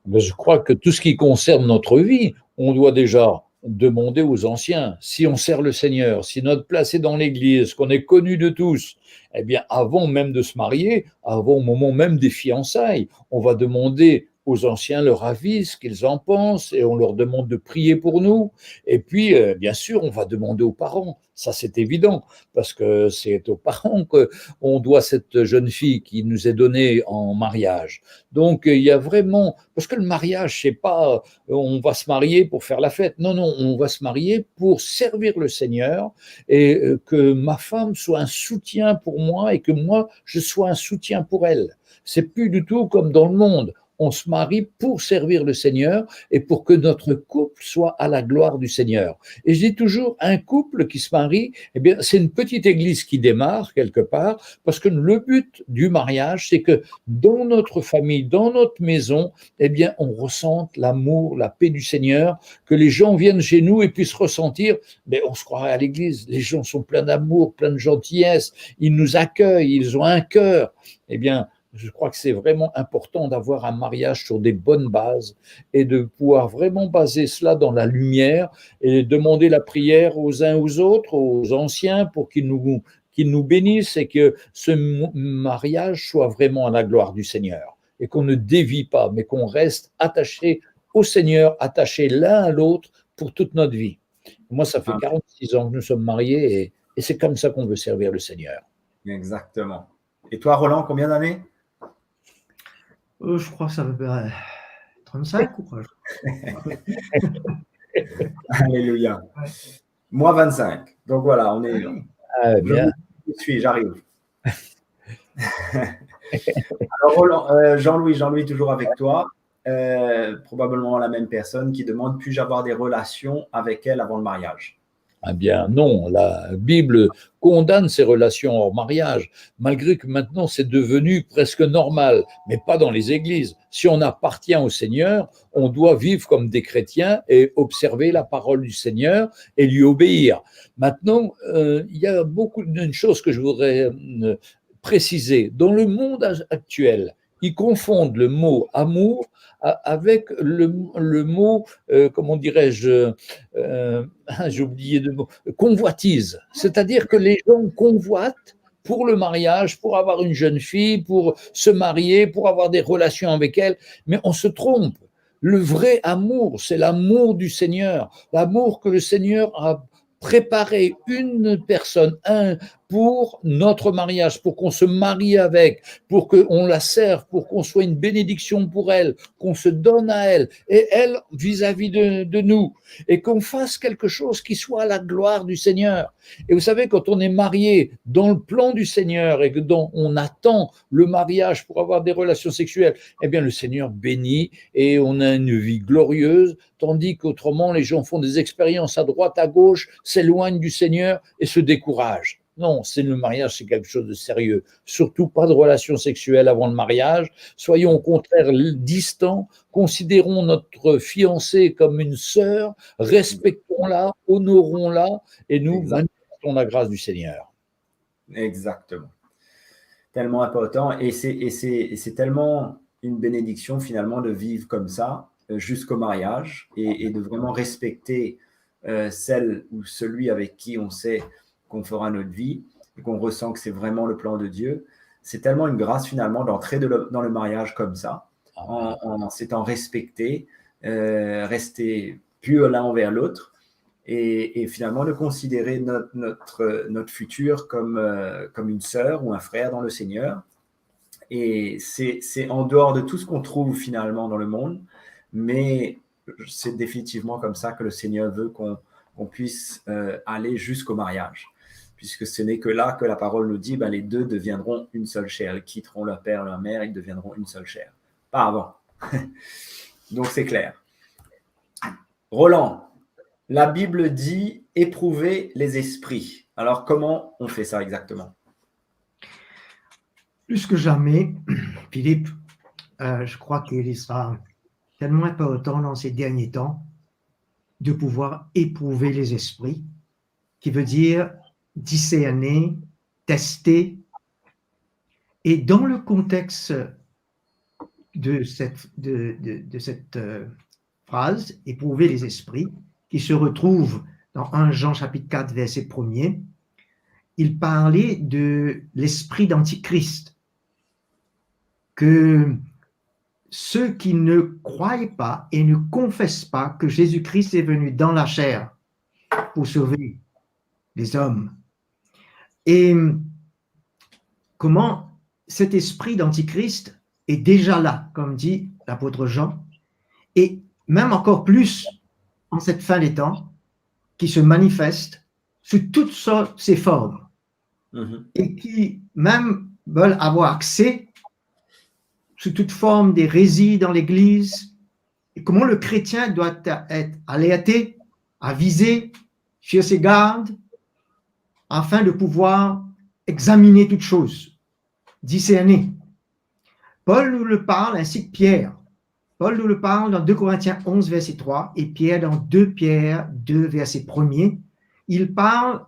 Mais je crois que tout ce qui concerne notre vie, on doit déjà demander aux anciens. Si on sert le Seigneur, si notre place est dans l'Église, qu'on est connu de tous, eh bien, avant même de se marier, avant au moment même des fiançailles, on va demander aux anciens leur avis, ce qu'ils en pensent, et on leur demande de prier pour nous. Et puis, bien sûr, on va demander aux parents. Ça, c'est évident, parce que c'est aux parents qu'on doit cette jeune fille qui nous est donnée en mariage. Donc, il y a vraiment... Parce que le mariage, c'est pas on va se marier pour faire la fête. Non, non, on va se marier pour servir le Seigneur et que ma femme soit un soutien pour moi et que moi, je sois un soutien pour elle. C'est plus du tout comme dans le monde. On se marie pour servir le Seigneur et pour que notre couple soit à la gloire du Seigneur. Et je dis toujours, un couple qui se marie, eh bien, c'est une petite église qui démarre quelque part, parce que le but du mariage, c'est que dans notre famille, dans notre maison, eh bien, on ressente l'amour, la paix du Seigneur, que les gens viennent chez nous et puissent ressentir, mais on se croirait à l'église, les gens sont pleins d'amour, pleins de gentillesse, ils nous accueillent, ils ont un cœur. Eh bien, je crois que c'est vraiment important d'avoir un mariage sur des bonnes bases et de pouvoir vraiment baser cela dans la lumière et demander la prière aux uns aux autres, aux anciens, pour qu'ils nous bénissent et que ce mariage soit vraiment à la gloire du Seigneur et qu'on ne dévie pas, mais qu'on reste attaché au Seigneur, attaché l'un à l'autre pour toute notre vie. Moi, ça fait 46 ans que nous sommes mariés et c'est comme ça qu'on veut servir le Seigneur. Exactement. Et toi, Roland, combien d'années? Je crois que ça veut dire 35 ou quoi? Alléluia. Ouais. Moi, 25. Donc voilà, on est. Bien. J'arrive. Alors, Jean-Louis, toujours avec toi. Probablement la même personne qui demande: puis-je avoir des relations avec elle avant le mariage? Eh bien non, la Bible condamne ces relations hors mariage, malgré que maintenant c'est devenu presque normal, mais pas dans les églises. Si on appartient au Seigneur, on doit vivre comme des chrétiens et observer la parole du Seigneur et lui obéir. Maintenant, il y a beaucoup d'une chose que je voudrais préciser. Dans le monde actuel, ils confondent le mot amour avec le mot, comment dirais-je, j'ai oublié de mot, convoitise. C'est-à-dire que les gens convoitent pour le mariage, pour avoir une jeune fille, pour se marier, pour avoir des relations avec elle, mais on se trompe. Le vrai amour, c'est l'amour du Seigneur, l'amour que le Seigneur a préparé une personne, pour notre mariage, pour qu'on se marie avec, pour qu'on la serve, pour qu'on soit une bénédiction pour elle, qu'on se donne à elle, et elle vis-à-vis de nous, et qu'on fasse quelque chose qui soit à la gloire du Seigneur. Et vous savez, quand on est marié dans le plan du Seigneur et que on attend le mariage pour avoir des relations sexuelles, eh bien le Seigneur bénit et on a une vie glorieuse, tandis qu'autrement les gens font des expériences à droite, à gauche, s'éloignent du Seigneur et se découragent. Non, c'est le mariage, c'est quelque chose de sérieux. Surtout pas de relations sexuelles avant le mariage. Soyons au contraire distants. Considérons notre fiancée comme une sœur. Respectons-la, honorons-la et nous manifestons la grâce du Seigneur. Exactement. Tellement important. Et c'est tellement une bénédiction finalement de vivre comme ça jusqu'au mariage et de vraiment respecter celle ou celui avec qui on sait qu'on fera notre vie et qu'on ressent que c'est vraiment le plan de Dieu. C'est tellement une grâce finalement d'entrer dans le mariage comme ça, en s'étant respecté, rester pur l'un envers l'autre et finalement de considérer notre futur comme une sœur ou un frère dans le Seigneur. Et c'est en dehors de tout ce qu'on trouve finalement dans le monde, mais c'est définitivement comme ça que le Seigneur veut qu'on puisse aller jusqu'au mariage. Puisque ce n'est que là que la parole nous dit, ben, les deux deviendront une seule chair. Ils quitteront leur père, leur mère, ils deviendront une seule chair. Pas avant. Donc c'est clair. Roland, la Bible dit « éprouver les esprits ». Alors comment on fait ça exactement? Plus que jamais, Philippe, je crois qu'il sera tellement important dans ces derniers temps de pouvoir éprouver les esprits, qui veut dire discerner, tester. Et dans le contexte de cette phrase, éprouver les esprits, qui se retrouve dans 1 Jean chapitre 4, verset 1er, il parlait de l'esprit d'Antichrist, que ceux qui ne croient pas et ne confessent pas que Jésus-Christ est venu dans la chair pour sauver les hommes. Et comment cet esprit d'Antichrist est déjà là, comme dit l'apôtre Jean, et même encore plus en cette fin des temps, qui se manifeste sous toutes ses formes, et qui même veulent avoir accès sous toute forme d'hérésie dans l'Église, et comment le chrétien doit être alerté, avisé, sur ses gardes, afin de pouvoir examiner toutes choses, discerner. Paul nous le parle, ainsi que Pierre. Paul nous le parle dans 2 Corinthiens 11, verset 3, et Pierre dans 2 Pierre 2, verset 1er. Il parle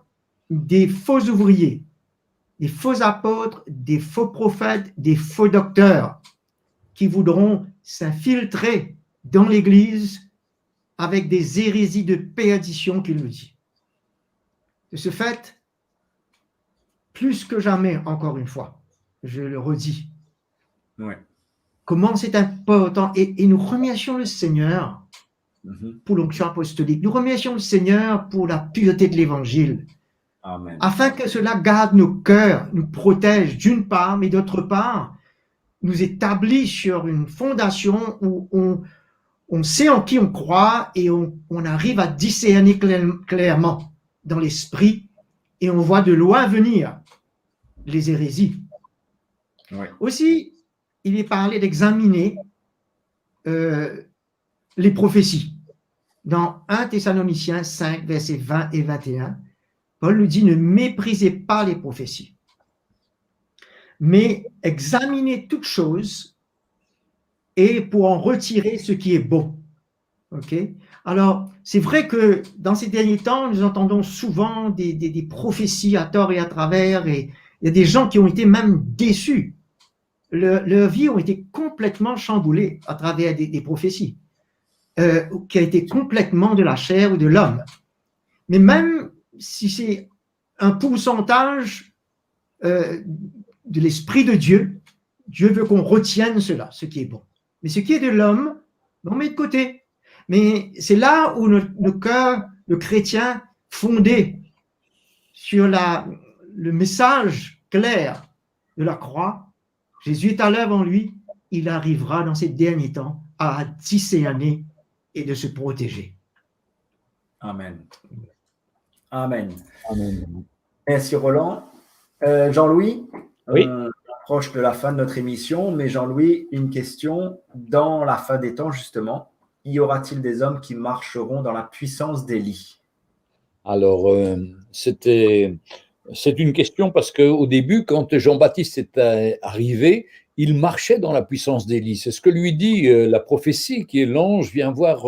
des faux ouvriers, des faux apôtres, des faux prophètes, des faux docteurs, qui voudront s'infiltrer dans l'Église avec des hérésies de perdition, qu'il nous dit. De ce fait, plus que jamais, encore une fois, je le redis, comment c'est important, et nous remercions le Seigneur pour l'onction apostolique, nous remercions le Seigneur pour la pureté de l'Évangile, afin que cela garde nos cœurs, nous protège d'une part, mais d'autre part, nous établit sur une fondation où on sait en qui on croit et on arrive à discerner clairement dans l'esprit et on voit de loin venir les hérésies. Aussi, il est parlé d'examiner les prophéties. Dans 1 Thessaloniciens 5, versets 20 et 21, Paul nous dit, ne méprisez pas les prophéties, mais examinez toutes choses et pour en retirer ce qui est bon. Ok. Alors, c'est vrai que dans ces derniers temps, nous entendons souvent des prophéties à tort et à travers, et il y a des gens qui ont été même déçus. Leur vie ont été complètement chamboulées à travers des prophéties, qui a été complètement de la chair ou de l'homme. Mais même si c'est un pourcentage de l'Esprit de Dieu, Dieu veut qu'on retienne cela, ce qui est bon. Mais ce qui est de l'homme, on met de côté. Mais c'est là où le cœur, le chrétien, fondé sur le message clair de la croix, Jésus est à l'œuvre en lui, il arrivera dans ces derniers temps à discerner et de se protéger. Amen. Amen. Amen. Merci Roland. Jean-Louis, Oui. on approche de la fin de notre émission, mais Jean-Louis, une question. Dans la fin des temps, justement, y aura-t-il des hommes qui marcheront dans la puissance d'Élie? Alors, c'est une question parce qu'au début, quand Jean-Baptiste est arrivé, il marchait dans la puissance d'Élie. C'est ce que lui dit la prophétie, qui est l'ange vient voir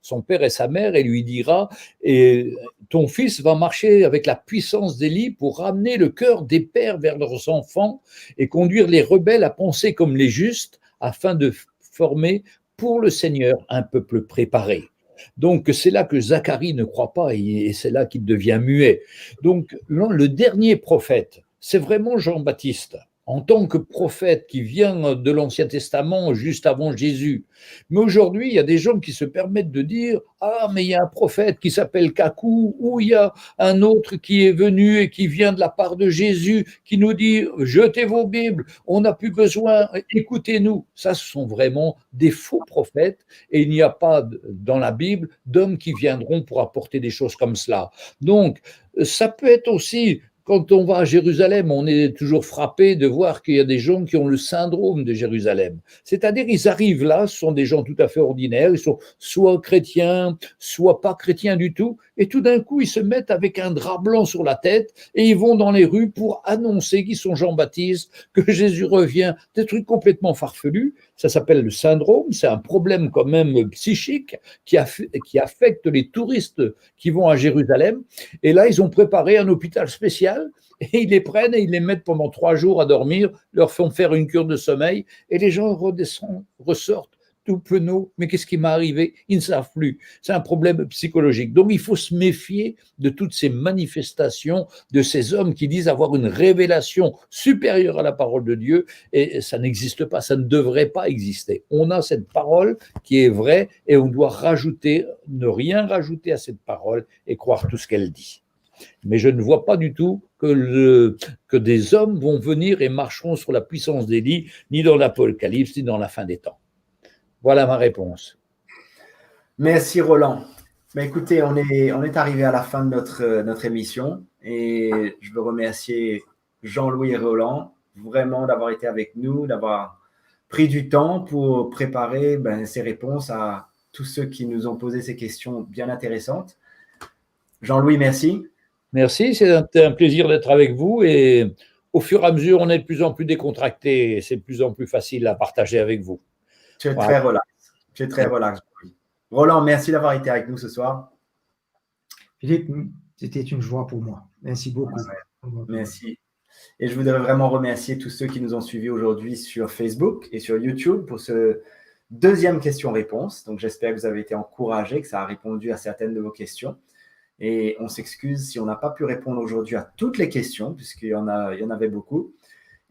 son père et sa mère et lui dira et ton fils va marcher avec la puissance d'Élie pour ramener le cœur des pères vers leurs enfants et conduire les rebelles à penser comme les justes afin de former pour le Seigneur un peuple préparé. Donc, c'est là que Zacharie ne croit pas et c'est là qu'il devient muet. Donc, le dernier prophète, c'est vraiment Jean-Baptiste, en tant que prophète qui vient de l'Ancien Testament juste avant Jésus. Mais aujourd'hui, il y a des gens qui se permettent de dire « Ah, mais il y a un prophète qui s'appelle Kakou, ou il y a un autre qui est venu et qui vient de la part de Jésus, qui nous dit « Jetez vos Bibles, on n'a plus besoin, écoutez-nous ». Ça, ce sont vraiment des faux prophètes et il n'y a pas dans la Bible d'hommes qui viendront pour apporter des choses comme cela. Donc, ça peut être aussi, quand on va à Jérusalem, on est toujours frappé de voir qu'il y a des gens qui ont le syndrome de Jérusalem. C'est-à-dire, ils arrivent là, ce sont des gens tout à fait ordinaires, ils sont soit chrétiens, soit pas chrétiens du tout, et tout d'un coup, ils se mettent avec un drap blanc sur la tête et ils vont dans les rues pour annoncer qu'ils sont Jean-Baptiste, que Jésus revient, des trucs complètement farfelus. Ça s'appelle le syndrome, c'est un problème quand même psychique qui affecte les touristes qui vont à Jérusalem. Et là, ils ont préparé un hôpital spécial et ils les prennent et ils les mettent pendant 3 jours à dormir, leur font faire une cure de sommeil et les gens ressortent tout penauds. Mais qu'est-ce qui m'est arrivé? Ils ne savent plus. C'est un problème psychologique. Donc, il faut se méfier de toutes ces manifestations de ces hommes qui disent avoir une révélation supérieure à la parole de Dieu et ça n'existe pas, ça ne devrait pas exister. On a cette parole qui est vraie et on doit ne rien rajouter à cette parole et croire tout ce qu'elle dit. Mais je ne vois pas du tout que des hommes vont venir et marcheront sur la puissance d'Élie, ni dans l'Apocalypse, ni dans la fin des temps. Voilà ma réponse. Merci Roland. Mais écoutez, on est arrivé à la fin de notre émission et je veux remercier Jean-Louis et Roland vraiment d'avoir été avec nous, d'avoir pris du temps pour préparer ces réponses à tous ceux qui nous ont posé ces questions bien intéressantes. Jean-Louis, merci. Merci, c'est un plaisir d'être avec vous et au fur et à mesure, on est de plus en plus décontracté et c'est de plus en plus facile à partager avec vous. Tu es très relax. Tu es très relax. Roland, merci d'avoir été avec nous ce soir. Philippe, c'était une joie pour moi. Merci beaucoup. Merci. Et je voudrais vraiment remercier tous ceux qui nous ont suivis aujourd'hui sur Facebook et sur YouTube pour ce deuxième question-réponse. Donc, j'espère que vous avez été encouragés, que ça a répondu à certaines de vos questions. Et on s'excuse si on n'a pas pu répondre aujourd'hui à toutes les questions, puisqu'il y en avait beaucoup.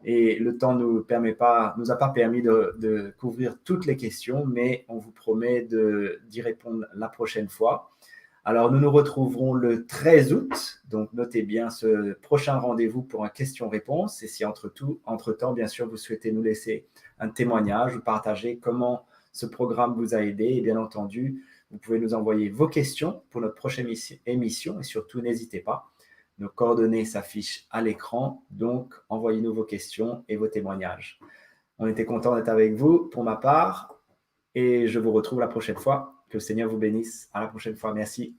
Et le temps nous a pas permis de couvrir toutes les questions, mais on vous promet d'y répondre la prochaine fois. Alors, nous nous retrouverons le 13 août. Donc, notez bien ce prochain rendez-vous pour un question-réponse. Et si entre-temps, bien sûr, vous souhaitez nous laisser un témoignage ou partager comment ce programme vous a aidé, et bien entendu, vous pouvez nous envoyer vos questions pour notre prochaine émission. Et surtout, n'hésitez pas. Nos coordonnées s'affichent à l'écran, donc envoyez-nous vos questions et vos témoignages. On était content d'être avec vous pour ma part et je vous retrouve la prochaine fois. Que le Seigneur vous bénisse. À la prochaine fois. Merci.